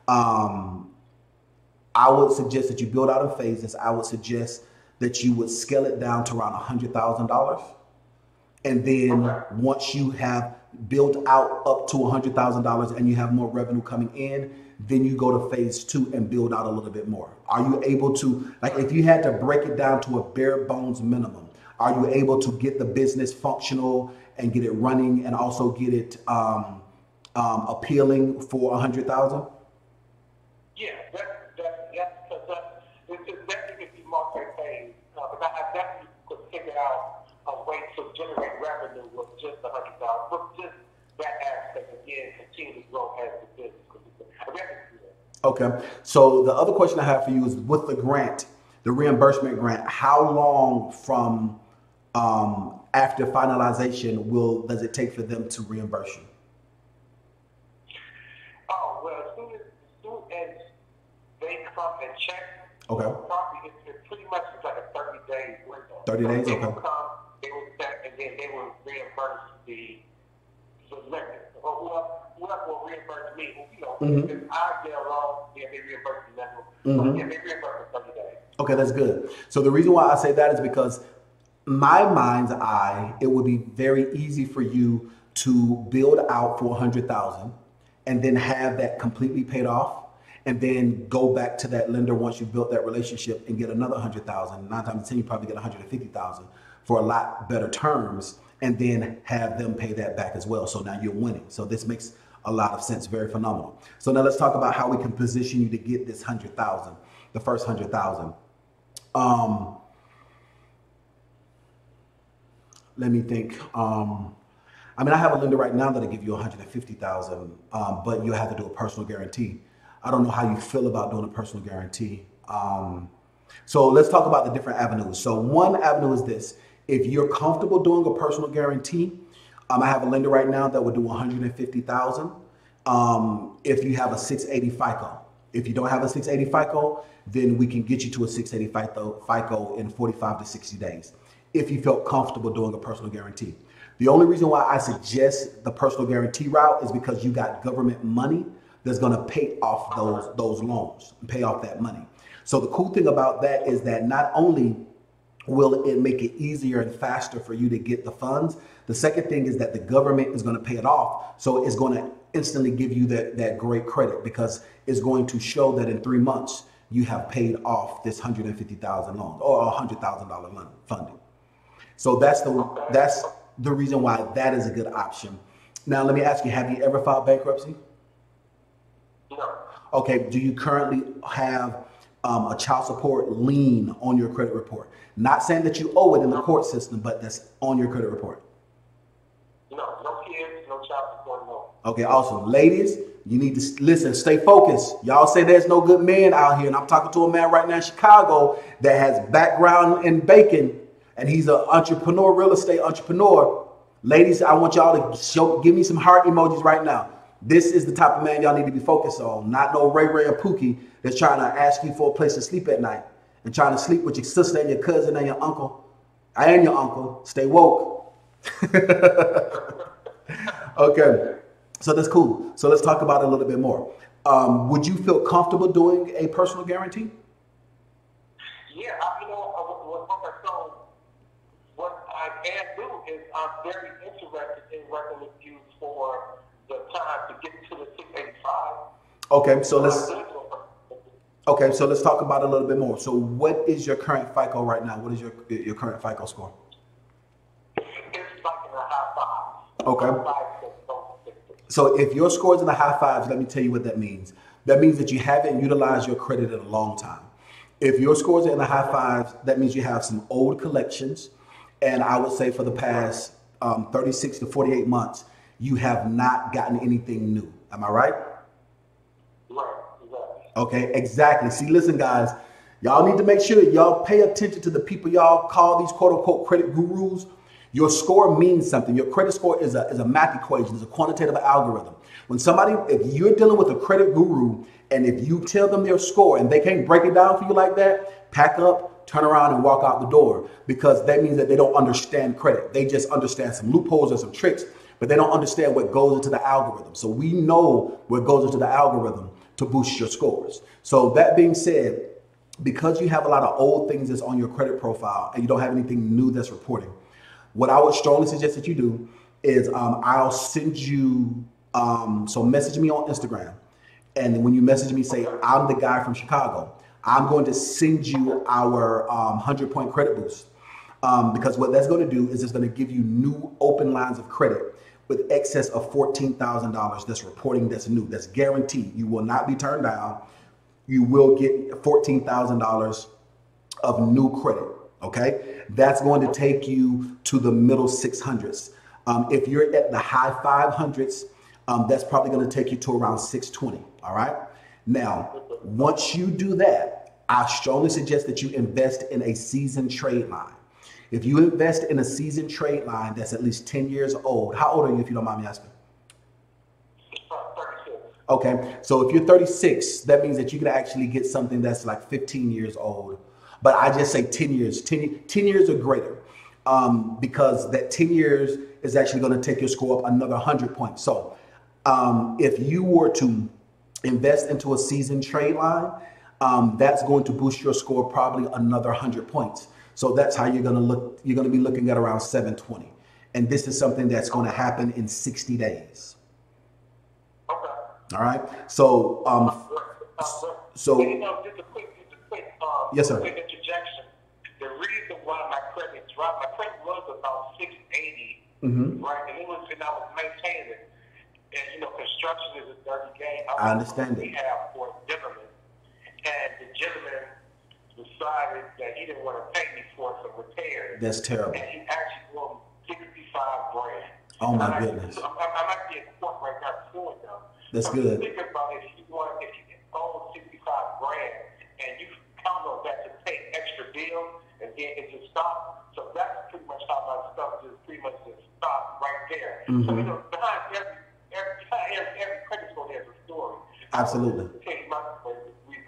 I would suggest that you build out in phases. I would suggest that you would scale it down to around $100,000. And then once you have built out up to $100,000 and you have more revenue coming in, then you go to phase 2 and build out a little bit more. Are you able to, like if you had to break it down to a bare bones minimum, are you able to get the business functional and get it running and also get it appealing for $100,000? Yeah, that's because it's definitely could be multi-phase. But I definitely could figure out a way to generate revenue with just $100,000, with just that aspect, again, continue to grow as the business. Okay, so the other question I have for you is with the grant, the reimbursement grant, how long from after finalization does it take for them to reimburse you? Oh, well, as soon as they come and check, probably it's pretty much like a 30-day window. 30 days, they okay. Will come, they will check, and then they will reimburse the limit. Or whoever will reimburse me, if I get along, then they reimburse the limit. Yeah, they reimburse in 30 days. Okay, that's good. So the reason why I say that is because my mind's eye, it would be very easy for you to build out for $100,000 and then have that completely paid off and then go back to that lender once you've built that relationship and get another $100,000. 9 times 10, you probably get $150,000 for a lot better terms and then have them pay that back as well. So now you're winning. So this makes a lot of sense. Very phenomenal. So now let's talk about how we can position you to get this $100,000, the first $100,000. Let me think. I have a lender right now that'll give you $150,000, but you'll have to do a personal guarantee. I don't know how you feel about doing a personal guarantee. So let's talk about the different avenues. So one avenue is this. If you're comfortable doing a personal guarantee, I have a lender right now that would do $150,000 if you have a 680 FICO. If you don't have a 680 FICO, then we can get you to a 680 FICO in 45 to 60 days. If you felt comfortable doing a personal guarantee. The only reason why I suggest the personal guarantee route is because you got government money that's going to pay off those loans and pay off that money. So the cool thing about that is that not only will it make it easier and faster for you to get the funds, the second thing is that the government is going to pay it off. So it's going to instantly give you that great credit because it's going to show that in 3 months you have paid off this $150,000 loan or $100,000 loan funding. So that's the reason why that is a good option. Now, let me ask you, have you ever filed bankruptcy? No. Okay, do you currently have a child support lien on your credit report? Not saying that you owe it in the court system, but that's on your credit report. No kids, no child support, no. Okay, awesome. Ladies, you need to listen, stay focused. Y'all say there's no good men out here, and I'm talking to a man right now in Chicago that has background in baking, and he's an entrepreneur, real estate entrepreneur. Ladies, I want y'all to give me some heart emojis right now. This is the type of man y'all need to be focused on, not no Ray Ray or Pookie that's trying to ask you for a place to sleep at night and trying to sleep with your sister and your cousin and your uncle. I am your uncle. Stay woke. Okay. So that's cool. So let's talk about it a little bit more. Would you feel comfortable doing a personal guarantee? Yeah, what I can do is I'm very interested in working with you for the time to get to the 685. Okay, so let's talk about it a little bit more. So what is your current FICO right now? What is your current FICO score? It's like in the high five. Okay. So if your score is in the high fives, let me tell you what that means. That means that you haven't utilized your credit in a long time. If your scores are in the high fives, that means you have some old collections. And I would say for the past 36 to 48 months, you have not gotten anything new. Am I right? Right, exactly. Okay, exactly. See, listen, guys, y'all need to make sure that y'all pay attention to the people y'all call these quote unquote credit gurus. Your score means something. Your credit score is a math equation, it's a quantitative algorithm. When somebody, if you're dealing with a credit guru and if you tell them their score and they can't break it down for you like that, pack up, turn around and walk out the door, because that means that they don't understand credit. They just understand some loopholes and some tricks, but they don't understand what goes into the algorithm. So we know what goes into the algorithm to boost your scores. So that being said, because you have a lot of old things that's on your credit profile and you don't have anything new that's reporting, what I would strongly suggest that you do is I'll send you, so message me on Instagram. And when you message me, say, I'm the guy from Chicago. I'm going to send you our 100-point credit boost. Because what that's going to do is it's going to give you new open lines of credit with excess of $14,000 that's reporting, that's new, that's guaranteed. You will not be turned down. You will get $14,000 of new credit. Okay, that's going to take you to the middle 600s. If you're at the high 500s, that's probably going to take you to around 620. All right. Now, once you do that, I strongly suggest that you invest in a seasoned trade line. If you invest in a seasoned trade line that's at least 10 years old, how old are you if you don't mind me asking? 36. Okay, so if you're 36, that means that you can actually get something that's like 15 years old. But I just say 10 years, 10 years or greater, because that 10 years is actually going to take your score up another 100 points. So if you were to invest into a seasoned trade line, that's going to boost your score probably another 100 points. So that's how you're going to look. You're going to be looking at around 720. And this is something that's going to happen in 60 days. Okay. All right. So, you know, just a quick yes, sir. Quick interjection. The reason why my credit dropped, my credit was about 680, right? And I was maintaining it. And you know, construction is a dirty game. I understand it. We have for a gentleman, and the gentleman decided that he didn't want to pay me for some repairs. That's terrible. And he actually won $65,000. Oh my goodness. I'm actually in court right now suing them. That's so good. Think about if you own $65,000 and you count on that to pay extra bills, and then it just stops. So that's pretty much how my stuff just pretty much just stopped right there. So you know, behind every credit score there's a story. Absolutely.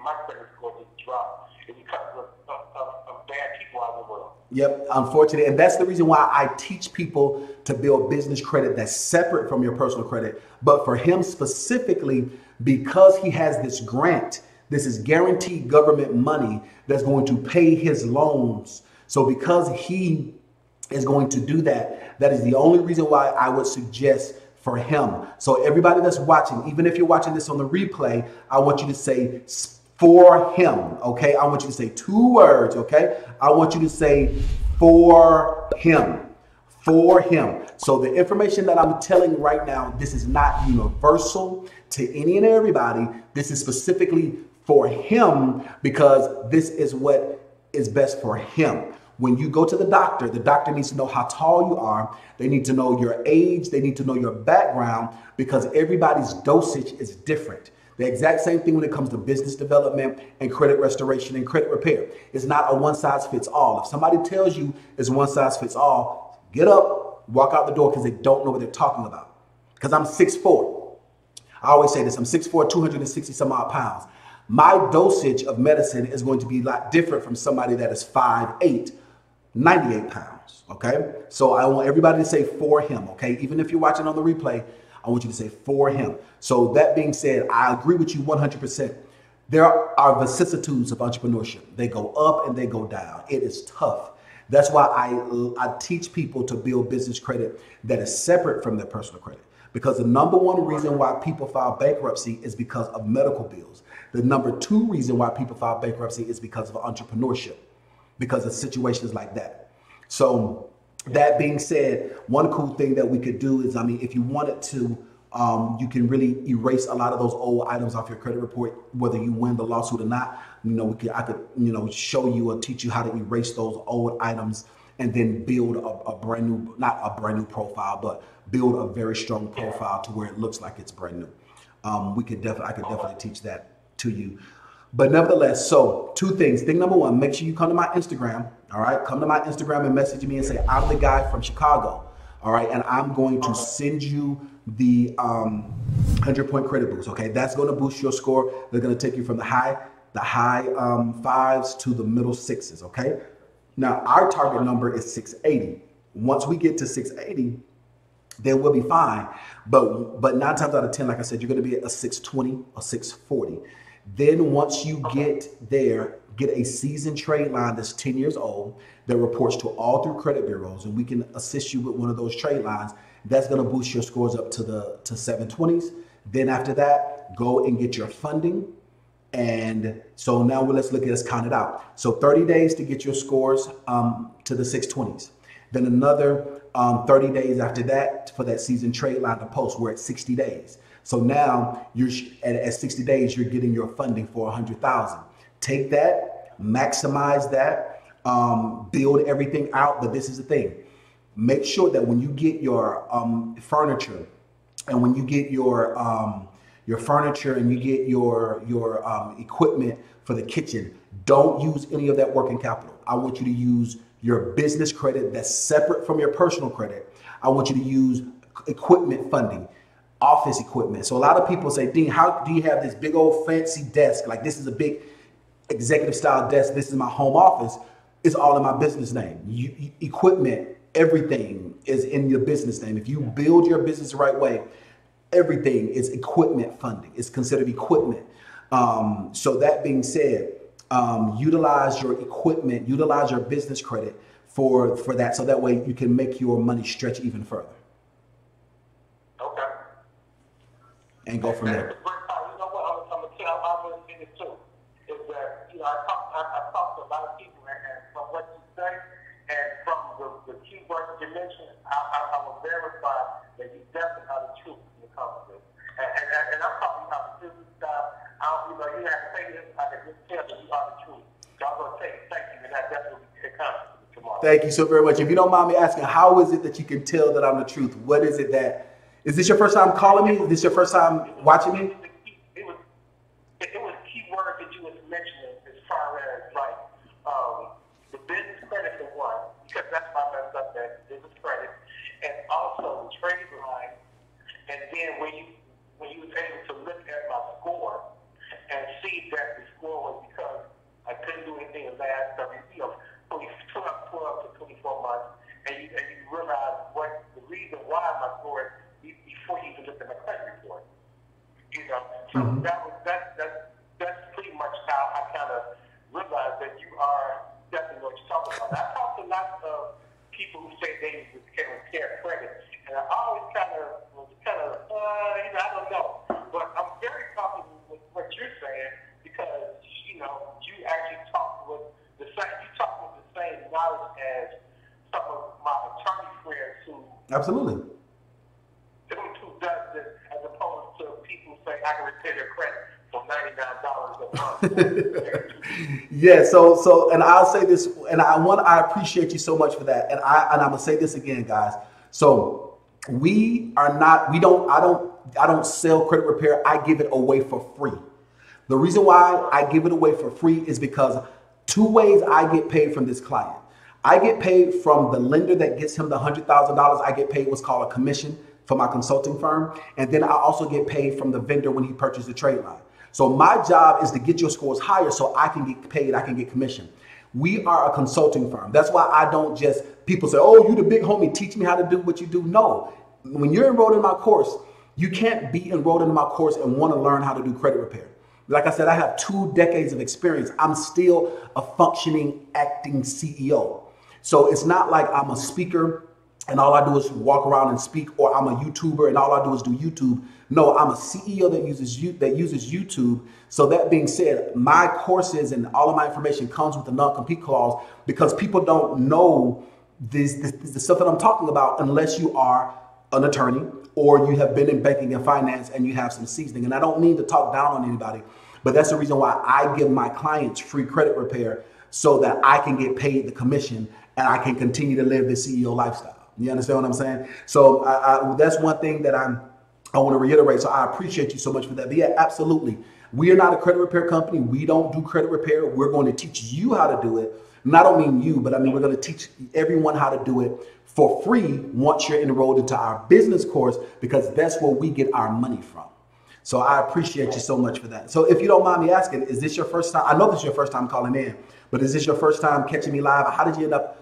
My credit score just dropped. It's because of bad people out of the world. Yep, unfortunately. And that's the reason why I teach people to build business credit that's separate from your personal credit. But for him specifically, because he has this grant, this is guaranteed government money that's going to pay his loans. So because he is going to do that, that is the only reason why I would suggest for him. So everybody that's watching, even if you're watching this on the replay, I want you to say for him, okay? I want you to say 2 words, okay? I want you to say for him, for him. So the information that I'm telling right now, this is not universal to any and everybody. This is specifically for him because this is what is best for him. When you go to the doctor needs to know how tall you are. They need to know your age. They need to know your background because everybody's dosage is different. The exact same thing when it comes to business development and credit restoration and credit repair. It's not a one size fits all. If somebody tells you it's one size fits all, get up, walk out the door because they don't know what they're talking about. Because I'm 6'4". I always say this, I'm 6'4", 260 some odd pounds. My dosage of medicine is going to be a lot different from somebody that is 5'8", 98 pounds. pounds. Okay. So I want everybody to say for him. Okay. Even if you're watching on the replay, I want you to say for him. So that being said, I agree with you 100%. There are vicissitudes of entrepreneurship. They go up and they go down. It is tough. That's why I teach people to build business credit that is separate from their personal credit. Because the number one reason why people file bankruptcy is because of medical bills. The number two reason why people file bankruptcy is because of entrepreneurship, because of situations like that. So that being said, one cool thing that we could do is, I mean, if you wanted to, you can really erase a lot of those old items off your credit report, whether you win the lawsuit or not. You know, I could, show you or teach you how to erase those old items and then build a brand new, not a brand new profile, but build a very strong profile to where it looks like it's brand new. I could definitely teach that to you. But nevertheless, so two things. Thing number one, make sure you come to my Instagram. All right, come to my Instagram and message me and say, I'm the guy from Chicago. All right, and I'm going to send you the 100-point credit boost. Okay, that's going to boost your score. They're going to take you from the high fives to the middle sixes. Okay, now our target number is 680. Once we get to 680, then we'll be fine. But 9 times out of 10, like I said, you're going to be at a 620 or 640. Then once you get there, get a seasoned trade line that's 10 years old that reports to all through credit bureaus, and we can assist you with one of those trade lines. That's going to boost your scores up to 720s. Then after that, go and get your funding. And so now let's count it out. So 30 days to get your scores to the 620s. Then another 30 days after that for that seasoned trade line to post. We're at 60 days. So now you're at 60 days, you're getting your funding for 100,000. Take that, maximize that, build everything out. But this is the thing. Make sure that when you get your furniture and when you get your furniture and you get your equipment for the kitchen, don't use any of that working capital. I want you to use your business credit that's separate from your personal credit. I want you to use equipment funding, office equipment. So a lot of people say, Dean, how do you have this big old fancy desk? Like, this is a big executive style desk. This is my home office. It's all in my business name. Equipment, everything is in your business name. If you build your business the right way, everything is equipment funding. It's considered equipment. So that being said, utilize your equipment, utilize your business credit for that. So that way you can make your money stretch even further. Okay. And go from there. You know what? I'm going to tell my listeners too. Is that, I talk to a lot of people, and from what you say and from the key words you mentioned, I will verify that you definitely are the truth when it comes to this. And I'm talking about the business stuff. You have to say this, I can just tell that you are the truth. So I'm going to say thank you, and that definitely comes tomorrow. Thank you so very much. If you don't mind me asking, how is it that you can tell that I'm the truth? What is it that, is this your first time calling me? Is this your first time watching me? It was key words that you was mentioning as far as like the business credit for one, because that's why I messed up that business credit, and also the trade line, and then when you was able to look at my score and see that the score was because I couldn't do anything in the last 12 to 24 months, and you realize what the reason why my score is before you even look at my credit report. So that's pretty much how I kind of realized that you are definitely what you're talking about. I talk to lots of people who say they can repair credit, and I always kind of I don't know, but I'm very comfortable with what you're saying because you actually talk with the same knowledge as some of my attorney friends who Absolutely. Who does this, as opposed to people say I can repair their credit for $99 a month. Yeah. So, and I'll say this, and I appreciate you so much for that, and I'm gonna say this again, guys. So I don't sell credit repair. I give it away for free. The reason why I give it away for free is because two ways I get paid from this client. I get paid from the lender that gets him the $100,000. I get paid what's called a commission for my consulting firm. And then I also get paid from the vendor when he purchased the trade line. So my job is to get your scores higher so I can get paid, I can get commission. We are a consulting firm. That's why I don't just people say, oh, you the big homie, teach me how to do what you do. No, when you're enrolled in my course, you can't be enrolled in my course and want to learn how to do credit repair. Like I said, I have 2 decades of experience. I'm still a functioning acting CEO. So it's not like I'm a speaker and all I do is walk around and speak, or I'm a YouTuber and all I do is do YouTube. No, I'm a CEO that uses YouTube. So that being said, my courses and all of my information comes with a non-compete clause, because people don't know the stuff that I'm talking about unless you are an attorney or you have been in banking and finance and you have some seasoning. And I don't mean to talk down on anybody, but that's the reason why I give my clients free credit repair, so that I can get paid the commission and I can continue to live this CEO lifestyle. You understand what I'm saying? So that's one thing that I want to reiterate. So I appreciate you so much for that. But yeah, absolutely. We are not a credit repair company. We don't do credit repair. We're going to teach you how to do it. And I don't mean you, but I mean, we're going to teach everyone how to do it for free once you're enrolled into our business course, because that's where we get our money from. So I appreciate you so much for that. So if you don't mind me asking, is this your first time? I know this is your first time calling in, but is this your first time catching me live? How did you end up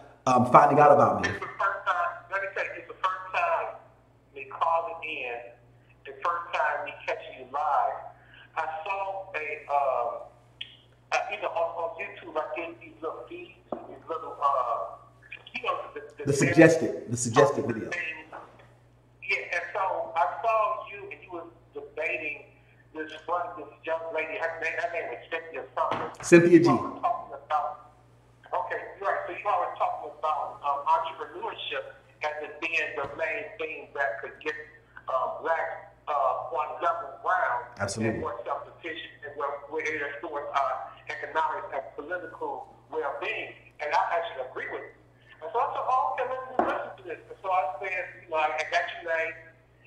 finding out about me? It's the first time, let me tell you, it's the first time me calling in, the first time me catching you live. I saw on YouTube, I get these little feeds, these little, the suggested video. Yeah, and so I saw you, and you were debating this young lady. Her name was Cynthia something. Cynthia G. Okay, right. So you always talking about entrepreneurship as it being the main thing that could get blacks on level ground. Absolutely. And more self-sufficient, and where it restores our economic and political well-being. And I actually agree with you. And so I said, oh, okay, let's listen to this. And so I said, I got your name,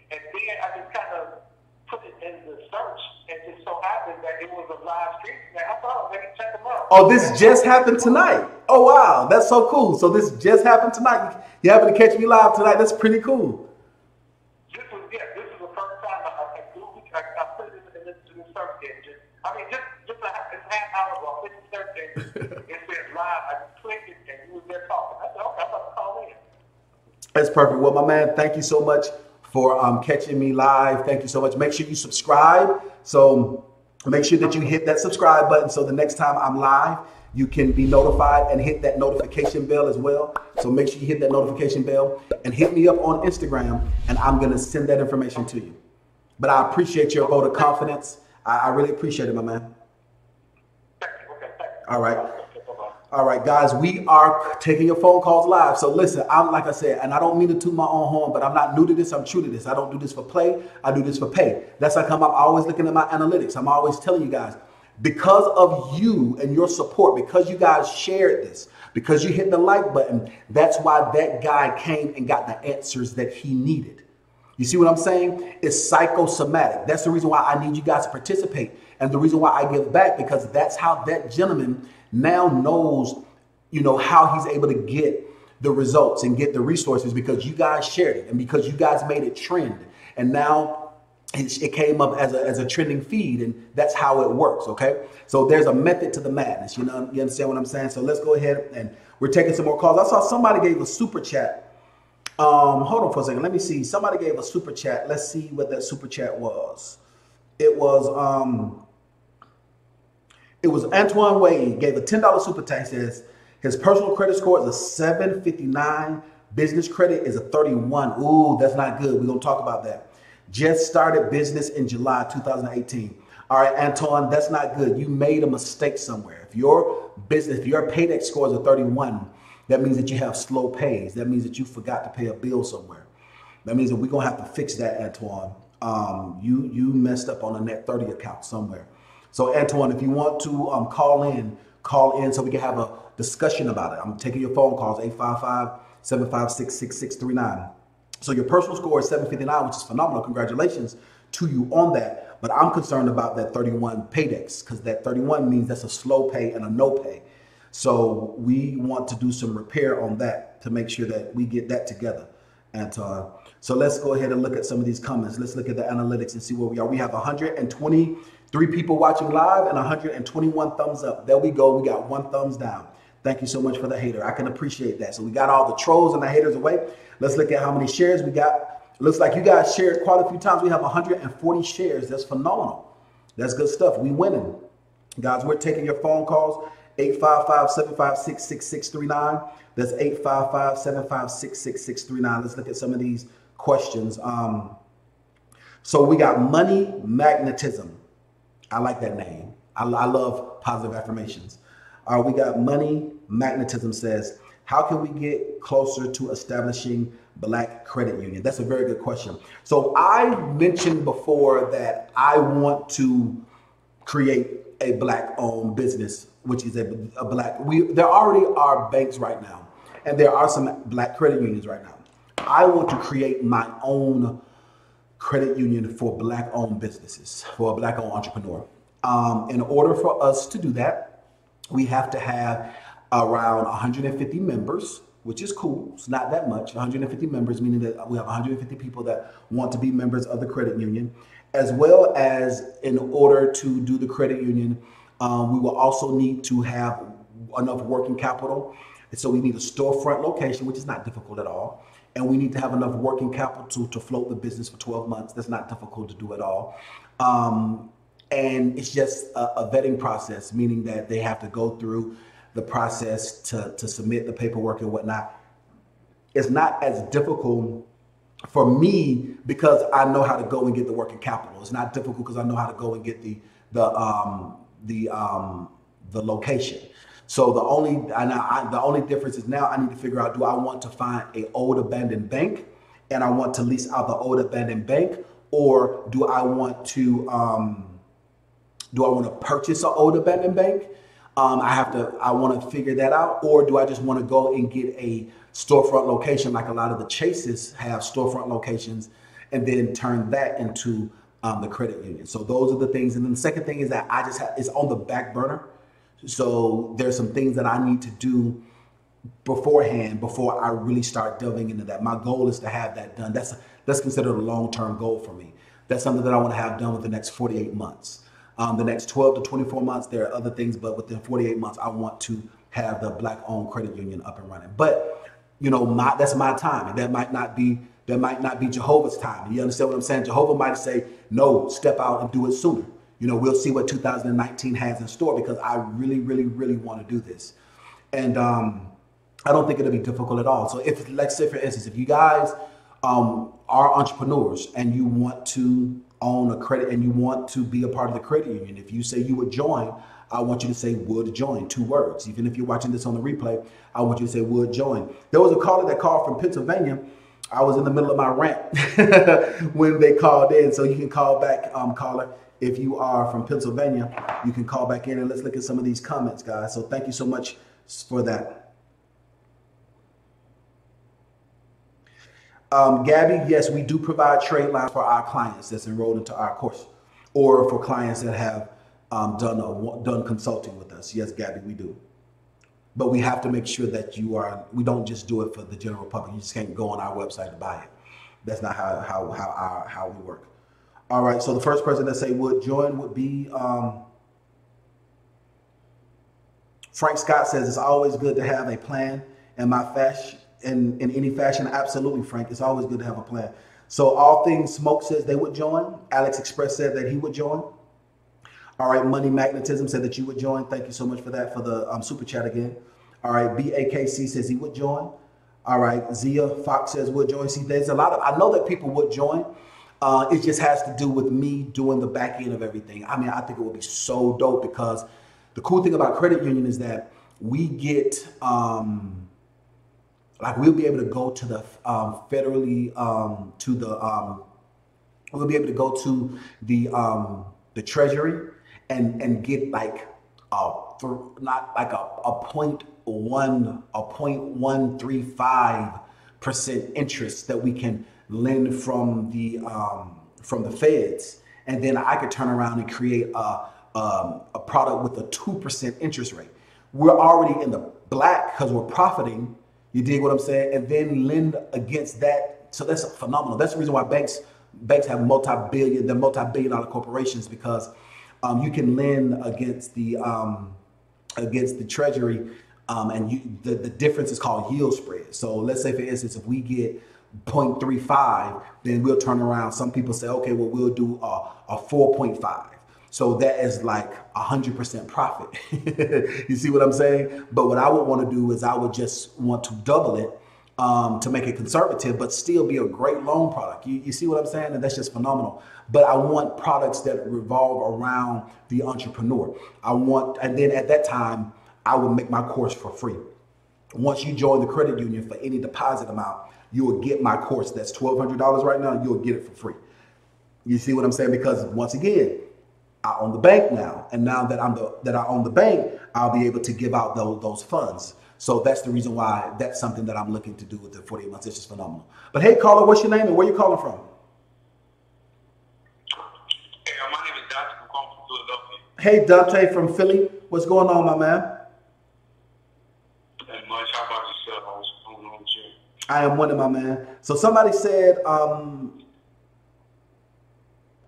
and then I just kind of put it in the search, and it just so happened that it was a live stream. And I thought, let me check them out. Oh, this just happened tonight. Oh, wow. That's so cool. So this just happened tonight. You happen to catch me live tonight. That's pretty cool. This is the first time I put it in the search engine. Just a half hour ago, I put it in the search engine. It said live. I just clicked it, and you was there talking. I said, okay, I'm about to call in. That's perfect. Well, my man, thank you so much for catching me live. Thank you so much. Make sure you subscribe. So make sure that you hit that subscribe button, so the next time I'm live, you can be notified, and hit that notification bell as well. So make sure you hit that notification bell and hit me up on Instagram, and I'm going to send that information to you. But I appreciate your vote of confidence. I really appreciate it, my man. All right. All right, guys, we are taking your phone calls live. So listen, I'm like I said, and I don't mean to toot my own horn, but I'm not new to this. I'm true to this. I don't do this for play. I do this for pay. That's how come I'm always looking at my analytics. I'm always telling you guys, because of you and your support, because you guys shared this, because you hit the like button, that's why that guy came and got the answers that he needed. You see what I'm saying? It's psychosomatic. That's the reason why I need you guys to participate. And the reason why I give back, because that's how that gentleman now knows, how he's able to get the results and get the resources, because you guys shared it and because you guys made it trend. And now it came up as a trending feed, and that's how it works. Okay. So there's a method to the madness. You understand what I'm saying? So let's go ahead, and we're taking some more calls. I saw somebody gave a super chat. Hold on for a second. Let me see. Somebody gave a super chat. Let's see what that super chat was. It was Antoine Wade gave a $10 super chat. Says his personal credit score is a 759. Business credit is a 31. Ooh, that's not good. We're going to talk about that. Just started business in July 2018. All right, Antoine, that's not good. You made a mistake somewhere. If your paydex score is a 31, that means that you have slow pays. That means that you forgot to pay a bill somewhere. That means that we're going to have to fix that, Antoine. You messed up on a net 30 account somewhere. So Antoine, if you want to call in so we can have a discussion about it. I'm taking your phone calls, 855-756-6639. So your personal score is 759, which is phenomenal. Congratulations to you on that. But I'm concerned about that 31 paydex, because that 31 means that's a slow pay and a no pay. So we want to do some repair on that to make sure that we get that together, Anton. So let's go ahead and look at some of these comments. Let's look at the analytics and see where we are. We have 123 people watching live and 121 thumbs up. There we go. We got 1 thumbs down. Thank you so much for the hater. I can appreciate that. So we got all the trolls and the haters away. Let's look at how many shares we got. Looks like you guys shared quite a few times. We have 140 shares. That's phenomenal. That's good stuff. We winning. Guys, we're taking your phone calls. 855-756-6639. That's 855-756-6639. Let's look at some of these questions. So we got money magnetism. I like that name. I love positive affirmations. We got money magnetism says, how can we get closer to establishing Black credit union? That's a very good question. So I mentioned before that I want to create a Black owned business, which is a Black, there already are banks right now, and there are some Black credit unions right now. I want to create my own credit union for Black owned businesses, for a Black owned entrepreneur. In order for us to do that, we have to have around 150 members, which is cool. It's not that much. 150 members, meaning that we have 150 people that want to be members of the credit union, as well as in order to do the credit union, we will also need to have enough working capital. And so we need a storefront location, which is not difficult at all. And we need to have enough working capital to float the business for 12 months. That's not difficult to do at all. And it's just a vetting process, meaning that they have to go through the process to submit the paperwork and whatnot. It's not as difficult for me because I know how to go and get the working capital. It's not difficult because I know how to go and get the location. So the only difference is now I need to figure out, do I want to find an old abandoned bank and I want to lease out the old abandoned bank, or do I want to purchase an old abandoned bank? I want to figure that out, or do I just want to go and get a storefront location like a lot of the Chases have storefront locations, and then turn that into the credit union. So those are the things. And then the second thing is that it's on the back burner. So there's some things that I need to do beforehand before I really start delving into that. My goal is to have that done. That's considered a long-term goal for me. That's something that I want to have done within the next 48 months. The next 12 to 24 months, there are other things, but within 48 months, I want to have the Black-owned credit union up and running. But that's my time, and that might not be Jehovah's time. You understand what I'm saying? Jehovah might say, no, step out and do it sooner. We'll see what 2019 has in store, because I really, really, really want to do this. And I don't think it'll be difficult at all. So if, let's say for instance, if you guys are entrepreneurs and you want to own a credit and you want to be a part of the credit union, if you say you would join, I want you to say would join, 2 words. Even if you're watching this on the replay, I want you to say would join. There was a caller that called from Pennsylvania. I was in the middle of my rant when they called in. So you can call back, caller. If you are from Pennsylvania, you can call back in, and let's look at some of these comments, guys. So thank you so much for that. Gabby, yes, we do provide trade lines for our clients that's enrolled into our course, or for clients that have done consulting with us. Yes, Gabby, we do. But we have to make sure that we don't just do it for the general public. You just can't go on our website to buy it. That's not how we work. All right, so the first person that say would join would be Frank Scott says, it's always good to have a plan in any fashion. Absolutely, Frank. It's always good to have a plan. So All Things Smoke says they would join. Alex Express said that he would join. All right, Money Magnetism said that you would join. Thank you so much for that, for the super chat again. All right, BAKC says he would join. All right, Zia Fox says would join. See, there's a lot of, I know that people would join. It just has to do with me doing the back end of everything. I mean, I think it would be so dope, because the cool thing about credit union is that we get, we'll be able to go to the we'll be able to go to the Treasury and get like not like a 0.135% interest that we can lend from the feds, and then I could turn around and create a product with a 2% interest rate. We're already in the black because we're profiting. You dig what I'm saying? And then lend against that. So that's phenomenal. That's the reason why banks have multi-billion-dollar corporations, because you can lend against the Treasury And the difference is called yield spread. So let's say, for instance, if we get 0.35, then we'll turn around. Some people say, okay, well, we'll do a 4.5. So that is like 100% profit. You see what I'm saying? But what I would want to do is I would just want to double it to make it conservative, but still be a great loan product. You see what I'm saying? And that's just phenomenal. But I want products that revolve around the entrepreneur. And then at that time, I would make my course for free. Once you join the credit union for any deposit amount, you will get my course. That's $1,200 right now. You'll get it for free. You see what I'm saying? Because once again, I own the bank now, and now that I own the bank, I'll be able to give out those funds. So that's the reason why that's something that I'm looking to do with the 48 months. It's just phenomenal. But hey, caller, what's your name and where you calling from? Hey, my name is Dante. I'm calling from Philadelphia. Hey, Dante from Philly. What's going on, my man? And much. How about yourself? What's going on with you? I am winning, my man. So somebody said,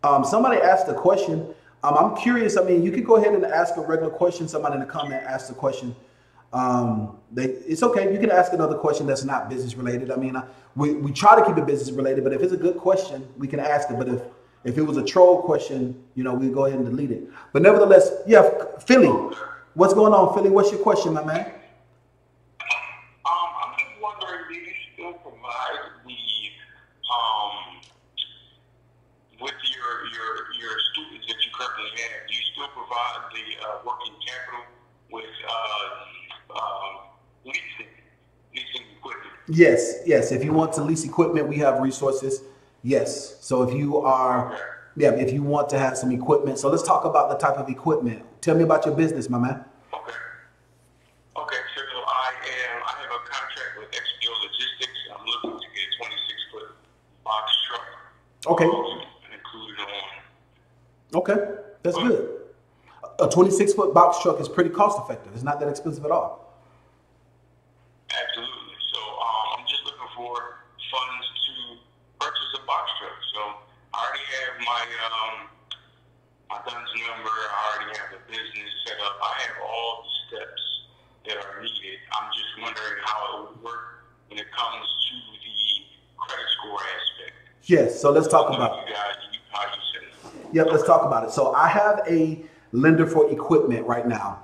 somebody asked a question. I'm curious. I mean, you could go ahead and ask a regular question. Somebody in the comment asked a question. It's okay. You can ask another question that's not business related. I mean, we try to keep it business related, but if it's a good question, we can ask it. But if it was a troll question, we go ahead and delete it. But nevertheless, yeah, Philly. What's going on, Philly? What's your question, my man? I'm just wondering, do you still provide with your students that you currently have, do you still provide the working capital with leasing equipment? Yes. If you want to lease equipment, we have resources. Yes. So if you if you want to have some equipment, so let's talk about the type of equipment. Tell me about your business, my man. Okay. So I have a contract with XPO Logistics. I'm looking to get a 26-foot box truck. Okay. Included on. Okay, that's good. A 26-foot box truck is pretty cost effective. It's not that expensive at all. Absolutely. So I'm just looking for funds to purchase a box truck. So I already have my DUNS number. I already have the business set up. I have all the steps that are needed. I'm just wondering how it would work when it comes to the credit score aspect. Yes. So let's talk about it. Yep, let's talk about it. So I have a lender for equipment right now.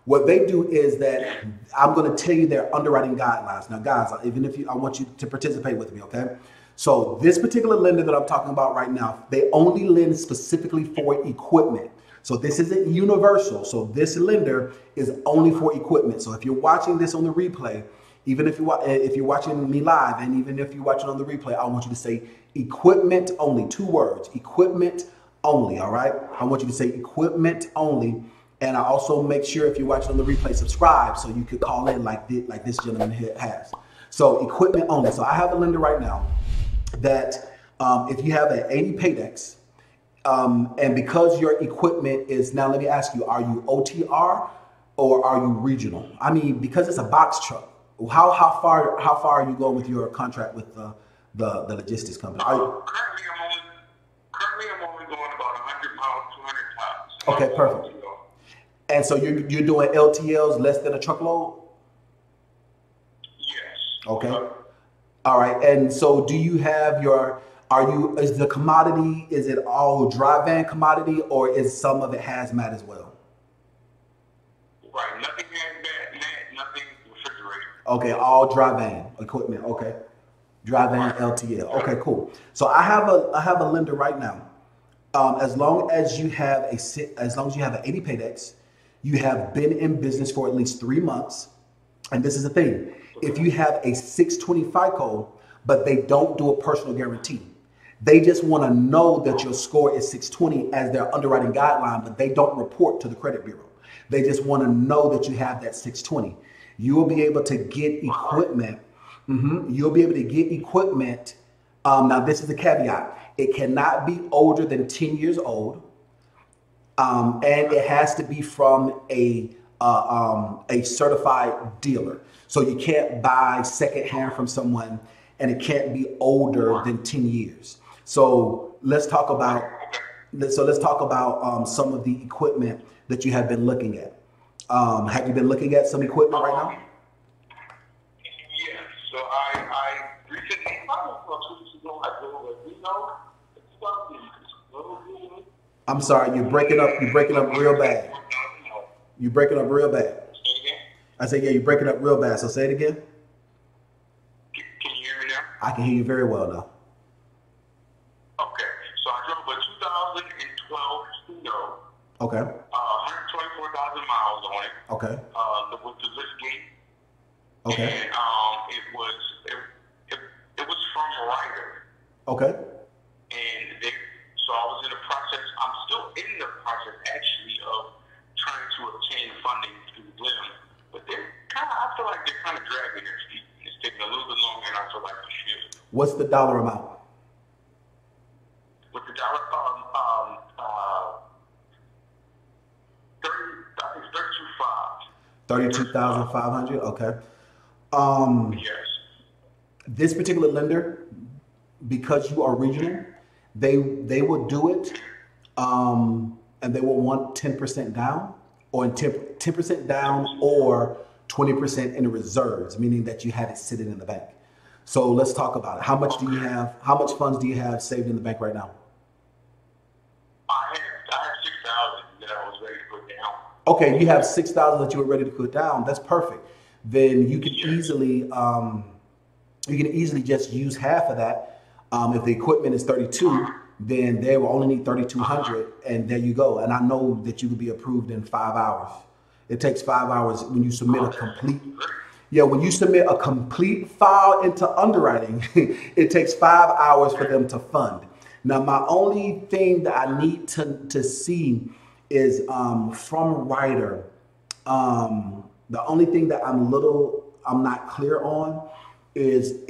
What they do is that I'm going to tell you their underwriting guidelines. Now, guys, I want you to participate with me, okay? So this particular lender that I'm talking about right now, they only lend specifically for equipment. So this isn't universal. So this lender is only for equipment. So if you're watching this on the replay, even if you're watching me live, and even if you're watching on the replay, I want you to say equipment only. 2 words, equipment only. All right. I want you to say equipment only. And I also make sure if you're watching on the replay, subscribe so you could call in like this gentleman here has. So equipment only. So I have a lender right now that if you have an 80 Paydex, and because your equipment is, now let me ask you, are you OTR or are you regional? I mean, because it's a box truck, how far are you going with your contract with the logistics company? Currently I'm only going about 100 miles, 200 times. Okay, perfect. And so you're doing LTLs less than a truckload? Yes. Okay. All right. And so do you have is the commodity, is it all dry van commodity or is some of it hazmat as well? Right. Nothing hazmat, nothing refrigerated. Okay. All dry van equipment. Okay. Dry van LTL. Okay, cool. So I have a lender right now. As long as you have an 80 Paydex, you have been in business for at least 3 months. And this is the thing. If you have a 620 FICO, but they don't do a personal guarantee, they just want to know that your score is 620 as their underwriting guideline, but they don't report to the credit bureau. They just want to know that you have that 620. You will be able to get equipment. You'll be able to get equipment. Now, this is the caveat. It cannot be older than 10 years old. And it has to be from a certified dealer. So you can't buy secondhand from someone, and it can't be older than 10 years. So let's talk about some of the equipment that you have been looking at. Have you been looking at some equipment right now? Yes. So I recently, probably about 2 weeks ago, I drove a Reno. I'm sorry, you're breaking up. You're breaking up real bad. You're breaking up real bad. Say it again? I said, yeah, you're breaking up real bad. So say it again. Can you hear me now? I can hear you very well now. Okay. So I drove a 2012 Reno. Okay. 124,000 miles on it. Okay. With the lift gate. Okay. And it was from Ryder. Okay. So I was in the process. I'm still in the process actually of trying to obtain funding through them, but I feel like they're kind of dragging their feet. It's taking a little bit longer than I feel like it should. What's the dollar amount? With the dollar, I think 32,500. Okay. Yes. This particular lender, because you are regional, they will do it, and they will want 10% down, or 10% down, or 20% in the reserves, meaning that you have it sitting in the bank. So let's talk about it. How much do you have? How much funds do you have saved in the bank right now? I had 6,000 that I was ready to put down. Okay, you have 6,000 that you were ready to put down. That's perfect. Then you can easily just use half of that. If the equipment is 32, then they will only need 3,200, and there you go. And I know that you will be approved in 5 hours. It takes 5 hours when you submit a complete. Yeah, when you submit a complete file into underwriting, it takes 5 hours for them to fund. Now, my only thing that I need to see is from Ryder. The only thing that I'm not clear on is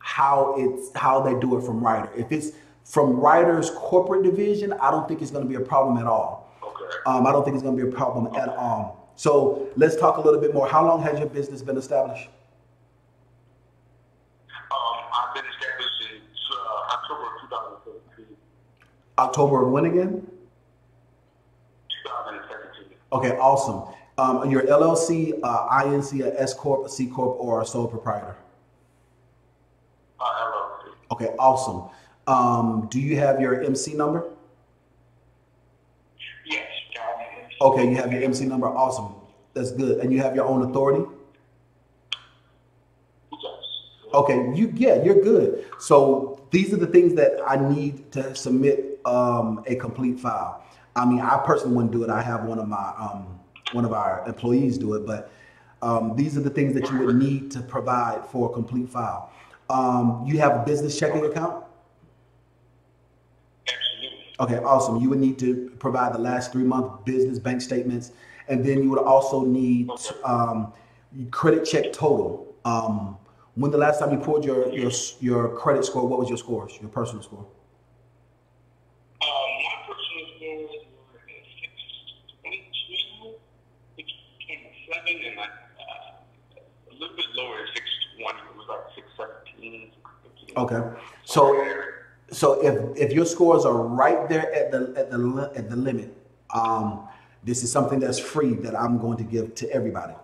how they do it from Ryder. If it's from Ryder's corporate division, I don't think it's going to be a problem at all. Okay. I don't think it's going to be a problem at all. So let's talk a little bit more. How long has your business been established? I've been established since October of 2017. October of when again? 2017. Okay, awesome. Your LLC, INC, a S Corp, a C Corp, or a sole proprietor? LLC. Okay, awesome. Do you have your MC number? Yes. Okay, you have your MC number. Awesome. That's good. And you have your own authority? Yes. Okay, you're good. So these are the things that I need to submit a complete file. I mean, I personally wouldn't do it. I have one of our employees do it, but these are the things that you would need to provide for a complete file. You have a business checking account? Absolutely. Okay, awesome. You would need to provide the last 3-month business bank statements, and then you would also need credit check total. When the last time you pulled your credit score, what was your scores, your personal score? My personal scores were 622, 627, and a little bit lower at 620. It was like 617. Okay, so if your scores are right there at the limit, this is something that's free that I'm going to give to everybody.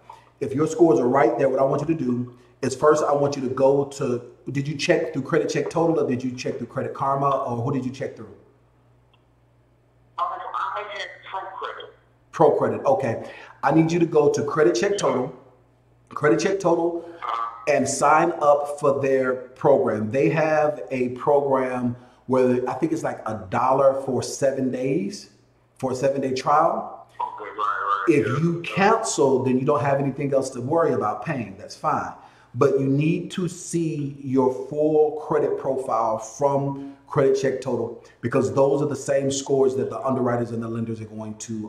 If your scores are right there, what I want you to do is first I want you to go to. Did you check through Credit Check Total, or did you check through Credit Karma, or who did you check through? I had Pro Credit. Pro Credit. Okay, I need you to go to Credit Check Total, and sign up for their program. They have a program where I think it's like $1 for 7 days, for a 7-day trial. Okay, right. If you cancel, then you don't have anything else to worry about paying. That's fine. But you need to see your full credit profile from Credit Check Total, because those are the same scores that the underwriters and the lenders are going to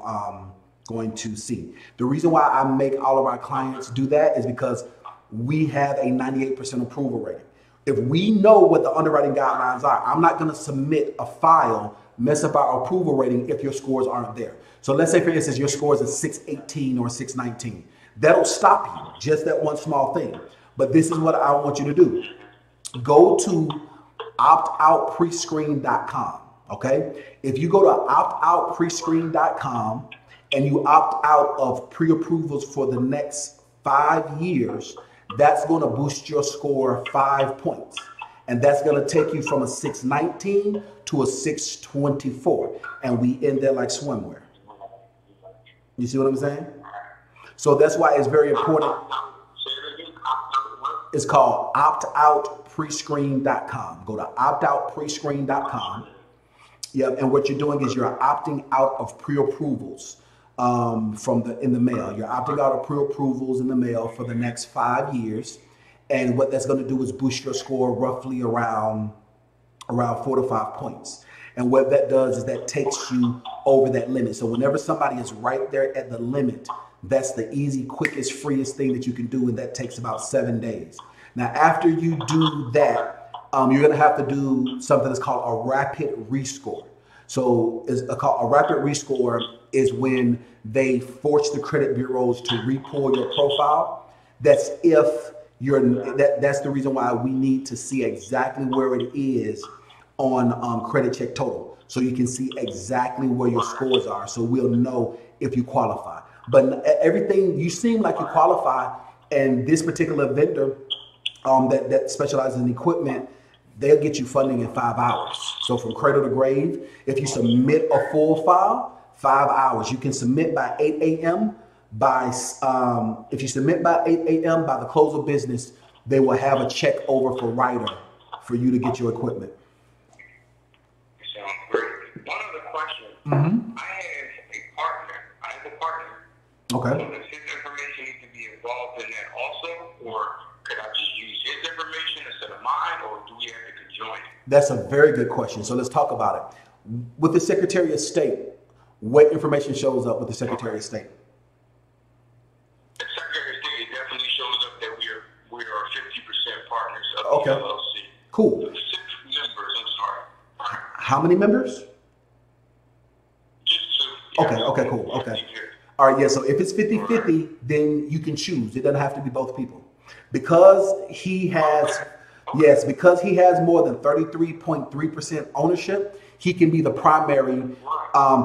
see. The reason why I make all of our clients do that is because we have a 98% approval rating. If we know what the underwriting guidelines are, I'm not going to submit a file, mess up our approval rating if your scores aren't there. So let's say, for instance, your scores is 618 or 619. That'll stop you, just that one small thing. But this is what I want you to do. Go to optoutprescreen.com, okay? If you go to optoutprescreen.com and you opt out of pre-approvals for the next 5 years, that's going to boost your score 5 points. And that's going to take you from a 619 to a 624. And we end there like swimwear. You see what I'm saying? So that's why it's very important. It's called optoutprescreen.com. Go to optoutprescreen.com. Yep, and what you're doing is you're opting out of pre-approvals in the mail. You're opting out of pre-approvals in the mail for the next 5 years. And what that's going to do is boost your score roughly around 4 to 5 points. And what that does is that takes you over that limit. So whenever somebody is right there at the limit, that's the easy, quickest, freest thing that you can do. And that takes about 7 days. Now, after you do that, you're going to have to do something that's called a rapid rescore. So a rapid rescore is when they force the credit bureaus to repull your profile. That's that's the reason why we need to see exactly where it is on credit check total, so you can see exactly where your scores are, so we'll know if you qualify. But everything, you seem like you qualify, and this particular vendor that specializes in equipment, they'll get you funding in 5 hours. So from cradle to grave, if you submit a full file, 5 hours. You can submit by 8 a.m. If you submit by 8 a.m. by the close of business, they will have a check over for Ryder for you to get your equipment. Sounds great. One other question. Mm-hmm. I have a partner. Okay. So does his information need to be involved in that also, or could I just use his information instead of mine, or do we have to conjoin it? That's a very good question. So let's talk about it. With the Secretary of State, what information shows up with the Secretary of State? The Secretary of State, it definitely shows up that we are 50% partners of Okay. the LLC. Cool. 6 members, I'm sorry. How many members? Just 2. Okay, cool. Okay. 50. All right, yeah, so if it's 50-50, then you can choose. It doesn't have to be both people. Because he has more than 33.3% ownership, he can be the primary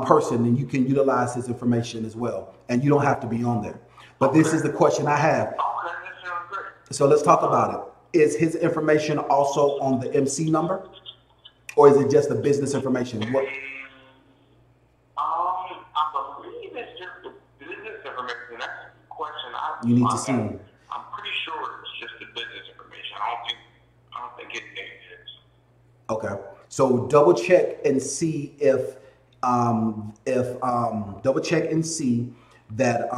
person, and you can utilize his information as well. And you don't have to be on there. But this is the question I have. Okay, that sounds great. So let's talk about it. Is his information also on the MC number? Or is it just the business information? What? I believe it's just the business information. That's the question You need to see. I'm pretty sure it's just the business information. I don't think it is. Okay. So double check and see if that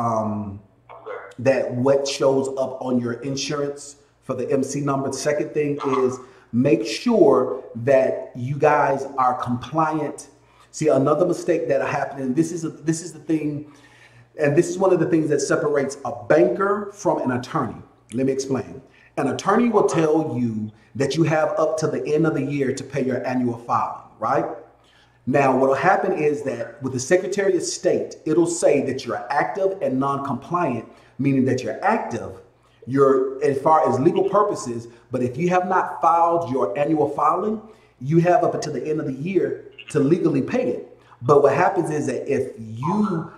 that what shows up on your insurance for the MC number. The second thing is make sure that you guys are compliant. See, another mistake that happened, and this is the thing, and this is one of the things that separates a banker from an attorney. Let me explain. An attorney will tell you that you have up to the end of the year to pay your annual filing, right? Now, what will happen is that with the Secretary of State, it'll say that you're active and non-compliant, meaning that you're active, you're as far as legal purposes, but if you have not filed your annual filing, you have up until the end of the year to legally pay it. But what happens is that if you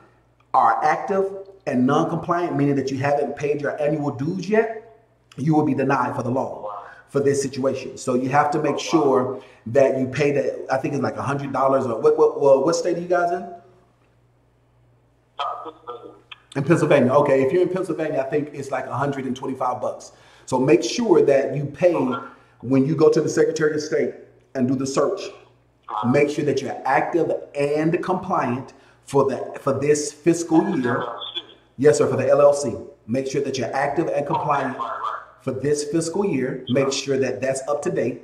are active and non-compliant, meaning that you haven't paid your annual dues yet, you will be denied for the loan for this situation. So you have to make sure that you pay that. I think it's like $100 or what state are you guys in? In Pennsylvania. Okay, if you're in Pennsylvania, I think it's like $125. So make sure that you pay when you go to the Secretary of State and do the search. Make sure that you're active and compliant for this fiscal year. Yes, sir, for the LLC. Make sure that you're active and compliant for this fiscal year. Make sure that that's up to date.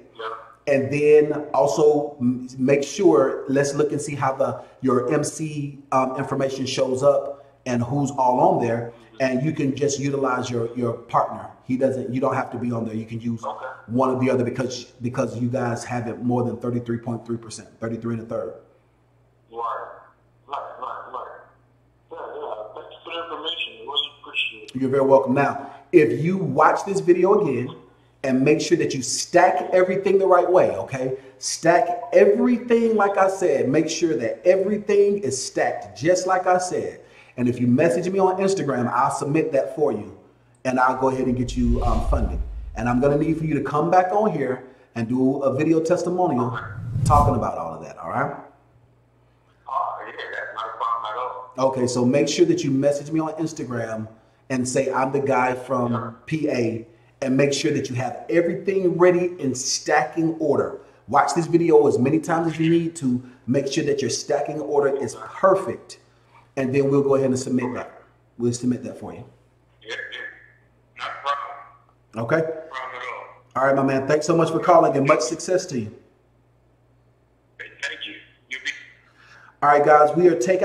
And then also make sure, let's look and see how your MC information shows up and who's all on there. And you can just utilize your partner. You don't have to be on there. You can use one or the other because you guys have it more than 33.3%, 33 and a third. Right. Yeah. Thanks for the information. Really appreciate it. You're very welcome. Now, if you watch this video again and make sure that you stack everything the right way, okay? Stack everything like I said. Make sure that everything is stacked just like I said. And if you message me on Instagram, I'll submit that for you, and I'll go ahead and get you funded. And I'm going to need for you to come back on here and do a video testimonial talking about all of that. All right? Yeah, that's not a problem at all. Okay, so make sure that you message me on Instagram and say I'm the guy from PA, and make sure that you have everything ready in stacking order. Watch this video as many times as you need to. Make sure that your stacking order is perfect, and then we'll go ahead and submit that. We'll submit that for you. Yeah, not a problem. Okay? No problem at all. All right, my man. Thanks so much for calling, and much success to you. Thank you. All right, guys. I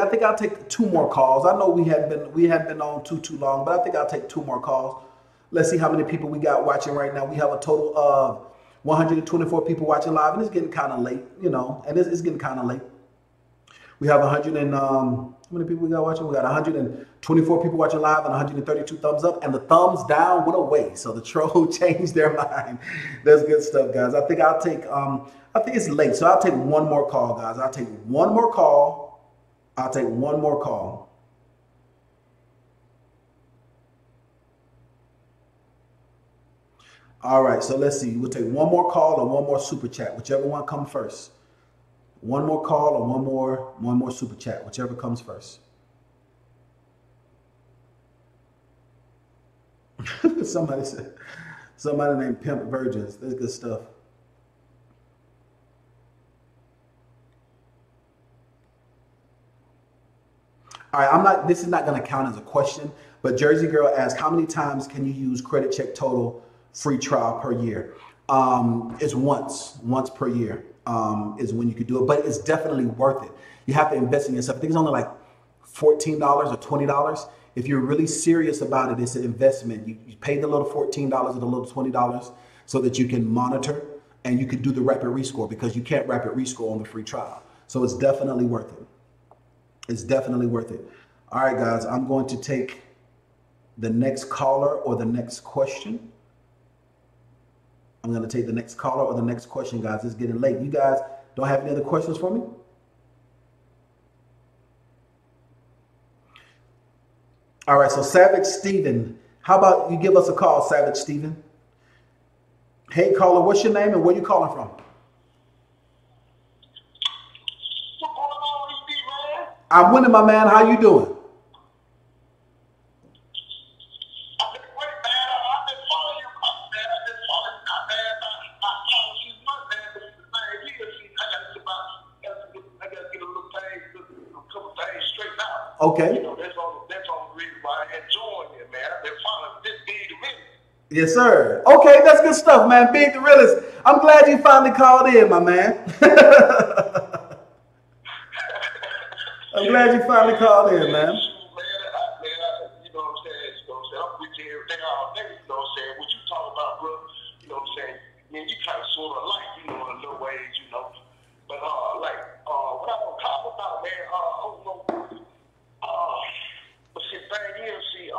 think I'll take 2 more calls. I know we haven't been on too long, but I think I'll take 2 more calls. Let's see how many people we got watching right now. We have a total of 124 people watching live, and it's getting kind of late, you know, and it's getting kind of late. We have how many people we got watching? We got 124 people watching live and 132 thumbs up, and the thumbs down went away. So the troll changed their mind. That's good stuff, guys. I think I'll take, I think it's late, so I'll take 1 more call, guys. I'll take 1 more call. I'll take 1 more call. All right, so let's see. We'll take 1 more call or 1 more super chat, whichever one comes first. 1 more call or 1 more super chat, whichever comes first. Somebody named Pimp Virgins. That's good stuff. All right, this is not going to count as a question, but Jersey Girl asked, how many times can you use Credit Check Total free trial per year? It's once per year is when you could do it, but it's definitely worth it. You have to invest in yourself. I think it's only like $14 or $20. If you're really serious about it, it's an investment. You pay the little $14 or the little $20 so that you can monitor and you can do the rapid rescore, because you can't rapid rescore on the free trial. So it's definitely worth it. It's definitely worth it. All right, guys, I'm going to take the next caller or the next question. I'm going to take the next caller or the next question, guys. It's getting late. You guys don't have any other questions for me? All right, so Savage Steven, how about you give us a call, Savage Steven? Hey, caller, what's your name and where you calling from? What's going on, E.D., man? I'm winning, my man. How you doing? I've been great, man. I've been following you, man. I've been following you, man. I follow you, man. But the thing is, I got to get a little thing, a couple things straightened out. Okay. You know, that's all the reason why I enjoy it, man. I've been following this big event. Yes, sir. Okay, that's good stuff, man. Big the realist. I'm glad you finally called in, my man. I'm glad you finally called in, man. You know what I'm saying? I'm with you every day, all day. You know what I'm saying? What you talk about, bro? You know what I'm saying? Man, you kind of sort of like, you know, in a little ways, you know. But what I want to talk about, man, I don't know. But see, the thing is, see, I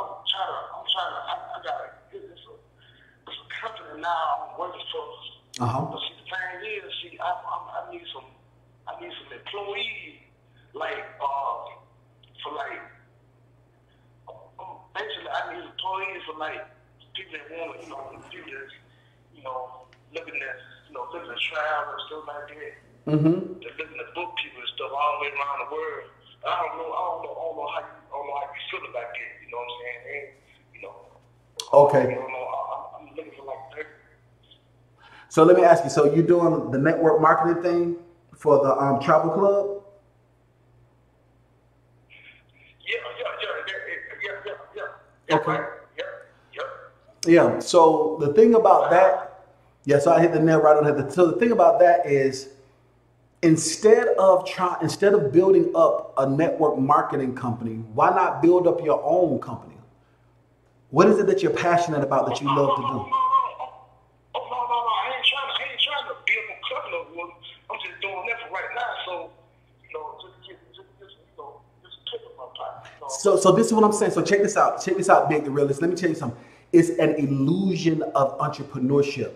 got it's a company now I'm working for. But see, the thing is, see, I need some employees, like, for like, basically I need employees for like people that want to, people that's, looking at travel and stuff like that. Mm-hmm. They're looking at book people and stuff all the way around the world. I don't know how you feel about that. You know what I'm saying? Okay. I'm looking for like 30. So let me ask you. So you're doing the network marketing thing for the travel club? Yeah. Okay. Yep. Yeah. So the thing about that, so I hit the nail right on the head. So the thing about that is, instead of building up a network marketing company, why not build up your own company? What is it that you're passionate about that you love to do? No. I ain't trying to build a company. I'm just doing that for right now. So, just pick up my pocket. So this is what I'm saying. So check this out. Check this out, Big the Realist. Let me tell you something. It's an illusion of entrepreneurship.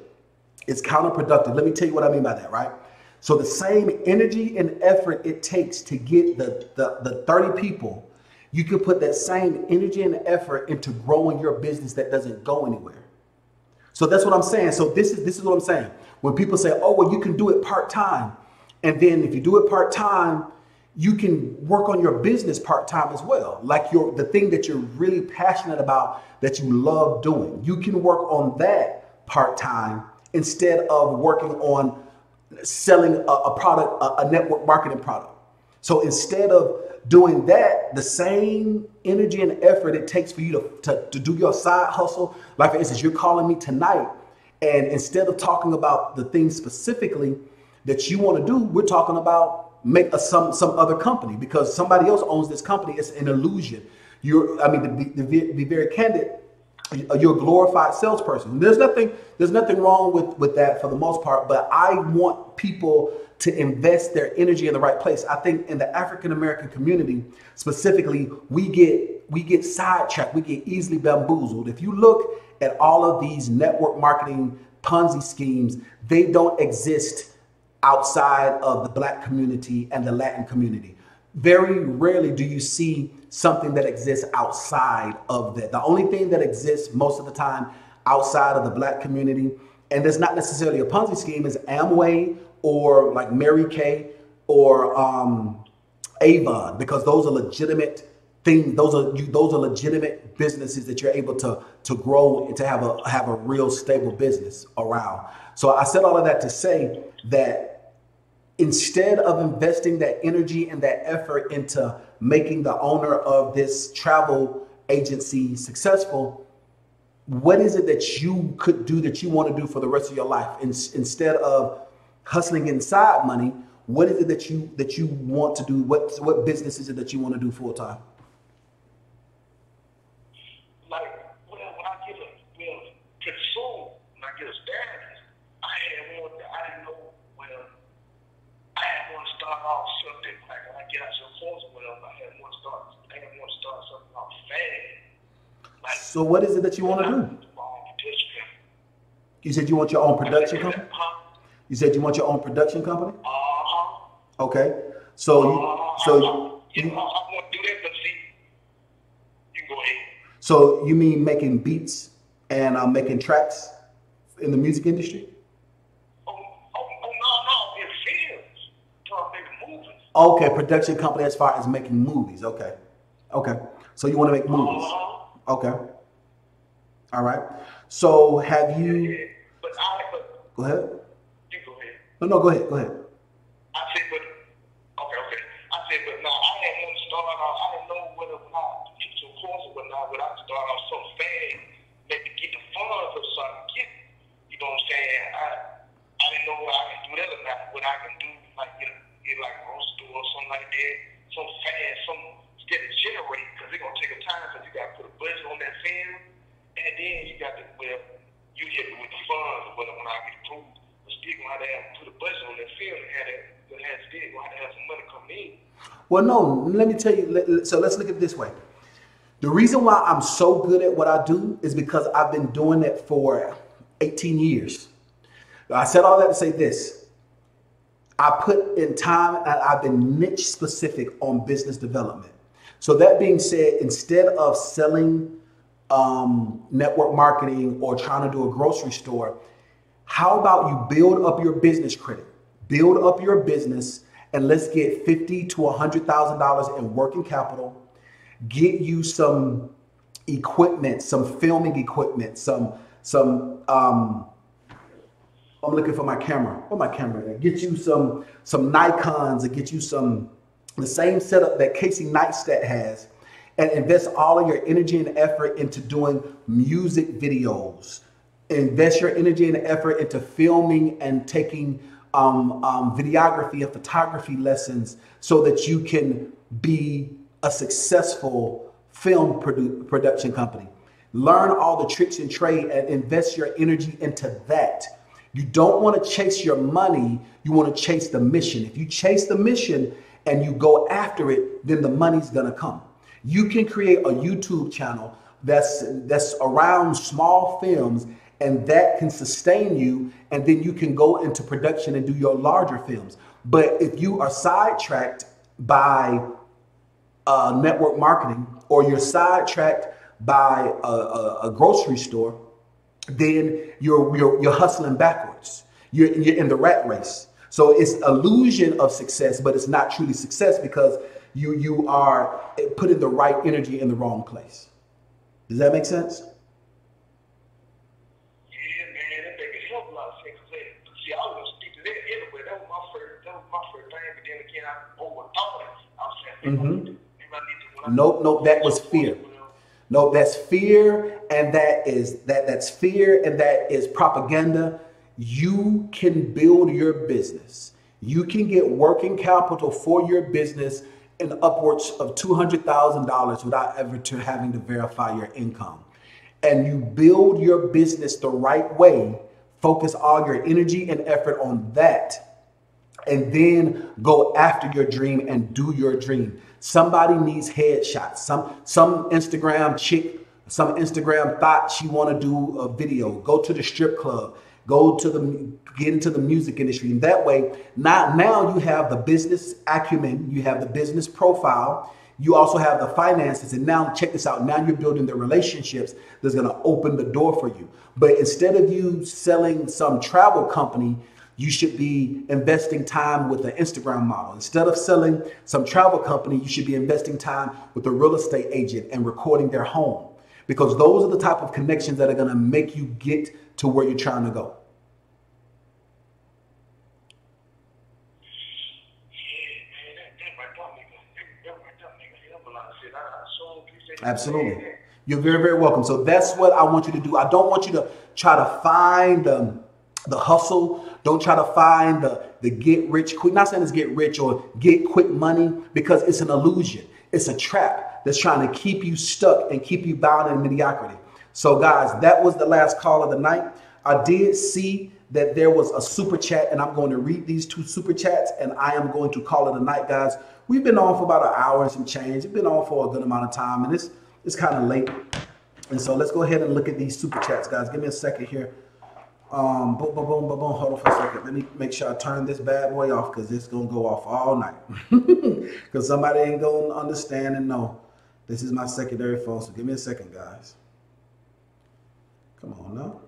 It's counterproductive. Let me tell you what I mean by that, right? So the same energy and effort it takes to get the 30 people you can put that same energy and effort into growing your business that doesn't go anywhere. So that's what I'm saying. So this is what I'm saying. When people say, oh, well, you can do it part-time. And then if you do it part-time, you can work on your business part-time as well. Like the thing that you're really passionate about, that you love doing. You can work on that part-time instead of working on selling a product, a network marketing product. So instead of doing that, the same energy and effort it takes for you to do your side hustle, like for instance, you're calling me tonight, and instead of talking about the things specifically that you want to do, we're talking about make some other company because somebody else owns this company. It's an illusion. To be very candid, you're a glorified salesperson. There's nothing wrong with that for the most part, but I want people to invest their energy in the right place. I think in the African American community specifically, we get sidetracked, we get easily bamboozled. If you look at all of these network marketing Ponzi schemes, they don't exist outside of the Black community and the Latin community. Very rarely do you see something that exists outside of that. The only thing that exists most of the time outside of the Black community, and there's not necessarily a Ponzi scheme, is Amway or like Mary Kay or Avon, because those are legitimate things. Those are legitimate businesses that you're able to grow and to have a real stable business around. So I said all of that to say that instead of investing that energy and that effort into making the owner of this travel agency successful, what is it that you could do that you want to do for the rest of your life? Instead of hustling inside money, what is it that you want to do? What business is it that you want to do full time? Like, when I get consumed, when I get established, I didn't know, I had one start off something, like when I get out some phones or whatever, I had one start something off fast. Like, so what is it that you want to do? You said you want your own production company? You said you want your own production company? Okay. So I want to do that, but see, you can go ahead. So you mean making beats and making tracks in the music industry? No, in films. Trying to make movies. Okay, production company as far as making movies. Okay. So you want to make movies? Okay. All right. So have you? Go ahead. You go ahead. No, go ahead. I said, but no, I had one start off. I didn't know whether or not to teach some courses or not, but I start off so fast, maybe get the funds or something. You know what I'm saying? I didn't know whether I can do that or not. What I can do, like get like a grocery store or something like that, some fast, some instead of generate, because it's gonna take a time because you got to put a budget on that film, and then you got to you hit me with the funds or whatever when I get approved. But still gonna have to put a budget on that film and have to have some money come in. Well, no, let me tell you. So let's look at it this way. The reason why I'm so good at what I do is because I've been doing it for 18 years. I said all that to say this. I put in time and I've been niche specific on business development. So that being said, instead of selling network marketing or trying to do a grocery store, how about you build up your business credit, build up your business, and let's get $50,000 to $100,000 in working capital. Get you some equipment, some filming equipment, some. I'm looking for my camera. Where's my camera? Get you some Nikons, and get you the same setup that Casey Neistat has, and invest all of your energy and effort into doing music videos. Invest your energy and effort into filming and taking videography and photography lessons so that you can be a successful film production company. Learn all the tricks and trade and invest your energy into that. You don't want to chase your money. You want to chase the mission. If you chase the mission and you go after it, then the money's going to come. You can create a YouTube channel that's around small films, and that can sustain you, and then you can go into production and do your larger films. But if you are sidetracked by network marketing, or you're sidetracked by a grocery store, then you're hustling backwards. You're in the rat race. So it's illusion of success, but it's not truly success because you are putting the right energy in the wrong place. Does that make sense? Yeah, man, that make a hell of a lot of sense. See, I was gonna speak to that anyway. That was my first thing, but then again, I overthought it. I was saying, Nope, that was fear. No, that's fear, and that's fear, and that is propaganda. You can build your business. You can get working capital for your business in upwards of $200,000 without ever having to verify your income. And you build your business the right way, focus all your energy and effort on that, and then go after your dream and do your dream. Somebody needs headshots. Some Instagram chick, some Instagram thought she want to do a video. Go to the strip club. Get into the music industry. And that way, now you have the business acumen, you have the business profile, you also have the finances. And now check this out. Now you're building the relationships that's going to open the door for you. But instead of you selling some travel company, you should be investing time with an Instagram model. Instead of selling some travel company, you should be investing time with a real estate agent and recording their home, because those are the type of connections that are going to make you get to where you're trying to go. Absolutely. You're very, very welcome. So that's what I want you to do. I don't want you to try to find the hustle. Don't try to find the get rich quick. Not saying it's get rich or get quick money, because it's an illusion. It's a trap that's trying to keep you stuck and keep you bound in mediocrity. So guys, that was the last call of the night. I did see that there was a super chat, and I'm going to read these 2 super chats, and I am going to call it a night, guys. We've been on for about an hour and some change. We've been on for a good amount of time, and it's kind of late. And so let's go ahead and look at these super chats, guys. Give me a second here. Boom, boom, boom, boom, boom. Hold on for a second. Let me make sure I turn this bad boy off, because it's going to go off all night. Because somebody ain't going to understand and know this is my secondary phone. So give me a second, guys. Come on now.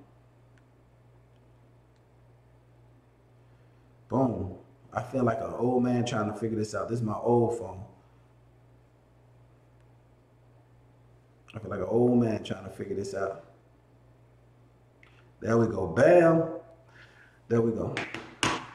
Boom. I feel like an old man trying to figure this out. This is my old phone. I feel like an old man trying to figure this out. There we go. Bam. There we go.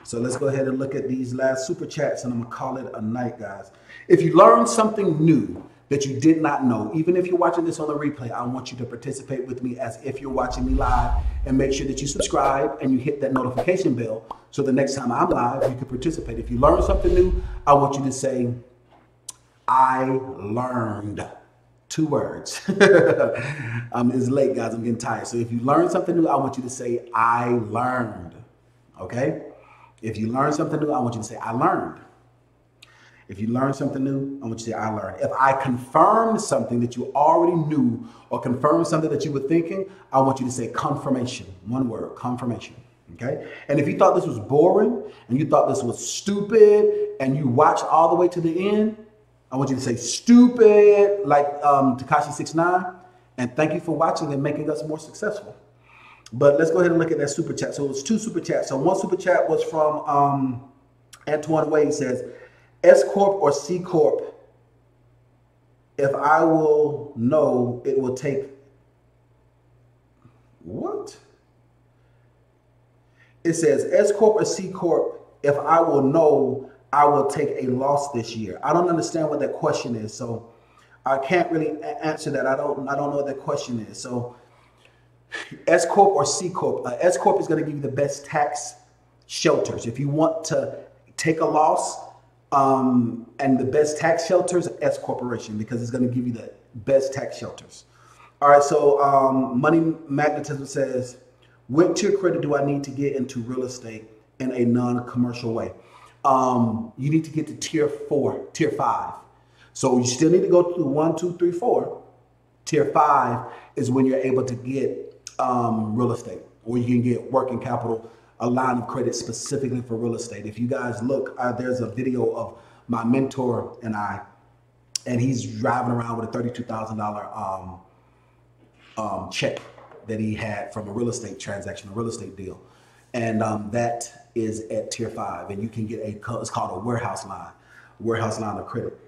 So let's go ahead and look at these last super chats, and I'm going to call it a night, guys. If you learned something new that you did not know, even if you're watching this on the replay, I want you to participate with me as if you're watching me live, and make sure that you subscribe and you hit that notification bell so the next time I'm live, you can participate. If you learn something new, I want you to say, I learned. 2 words. It's late, guys. I'm getting tired. So if you learn something new, I want you to say, I learned. Okay? If you learn something new, I want you to say, I learned. If you learn something new, I want you to say, I learned. If I confirmed something that you already knew, or confirmed something that you were thinking, I want you to say confirmation. 1 word, confirmation. Okay? And if you thought this was boring, and you thought this was stupid, and you watched all the way to the end, I want you to say stupid, like Tekashi 6ix9ine, and thank you for watching and making us more successful. But let's go ahead and look at that super chat. So it was 2 super chats. So 1 super chat was from Antoine Wade. Says, S Corp or C Corp, if I will know, it will take, what? It says, S Corp or C Corp, if I will know, I will take a loss this year. I don't understand what that question is, so I can't really answer that. I don't know what that question is. So S Corp or C Corp. S Corp is going to give you the best tax shelters. If you want to take a loss, and the best tax shelters, S Corporation, because it's going to give you the best tax shelters. All right, so Money Magnetism says, what tier credit do I need to get into real estate in a non-commercial way? You need to get to tier 5. So you still need to go through 1, 2, 3, 4. Tier 5 is when you're able to get real estate, or you can get working capital, a line of credit specifically for real estate. If you guys look, there's a video of my mentor and I and he's driving around with a $32,000 check that he had from a real estate transaction, a real estate deal. And that is at tier 5. And you can get it's called a warehouse line of credit.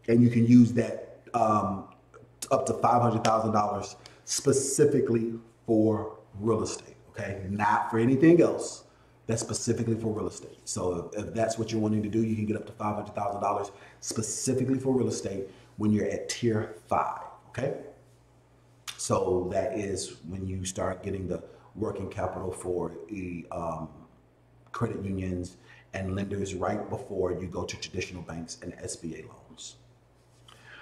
And you can use that up to $500,000 specifically for real estate, okay? Not for anything else. That's specifically for real estate. So if that's what you're wanting to do, you can get up to $500,000 specifically for real estate when you're at tier 5, okay? So that is when you start getting the working capital for the credit unions and lenders right before you go to traditional banks and SBA loans.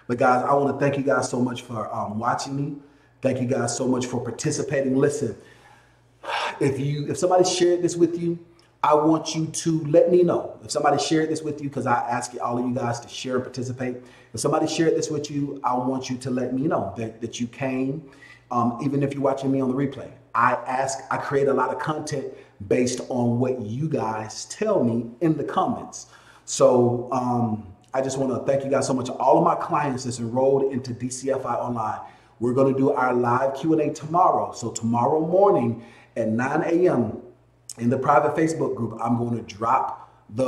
But guys, I want to thank you guys so much for watching me. Thank you guys so much for participating. Listen, if somebody shared this with you, I want you to let me know. If somebody shared this with you, because I ask all of you guys to share and participate. If somebody shared this with you, I want you to let me know that you came, even if you're watching me on the replay. I create a lot of content based on what you guys tell me in the comments. So I just want to thank you guys so much. All of my clients that's enrolled into DCFI Online, we're going to do our live Q&A tomorrow. So tomorrow morning at 9 a.m. in the private Facebook group, I'm going to drop the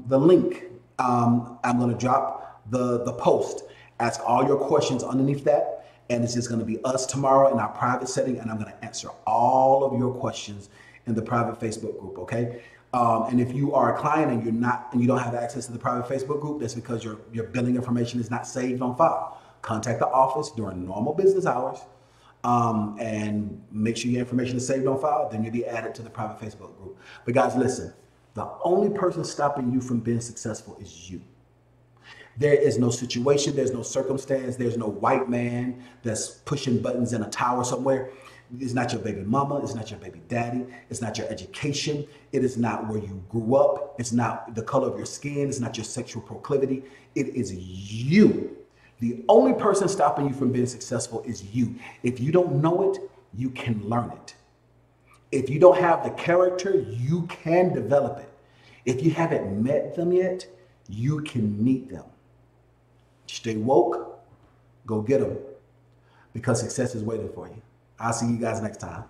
link. I'm going to drop the post. Ask all your questions underneath that. And it's just going to be us tomorrow in our private setting. And I'm going to answer all of your questions in the private Facebook group. Okay. And if you are a client and you don't have access to the private Facebook group, that's because your billing information is not saved on file. Contact the office during normal business hours. And make sure your information is saved on file, then you'll be added to the private Facebook group. But guys, listen, the only person stopping you from being successful is you. There is no situation, there's no circumstance, there's no white man that's pushing buttons in a tower somewhere. It's not your baby mama, it's not your baby daddy, it's not your education, it is not where you grew up, it's not the color of your skin, it's not your sexual proclivity, it is you. The only person stopping you from being successful is you. If you don't know it, you can learn it. If you don't have the character, you can develop it. If you haven't met them yet, you can meet them. Stay woke, go get them, because success is waiting for you. I'll see you guys next time.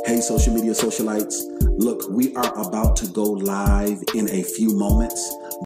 Hey, social media socialites. Look, we are about to go live in a few moments.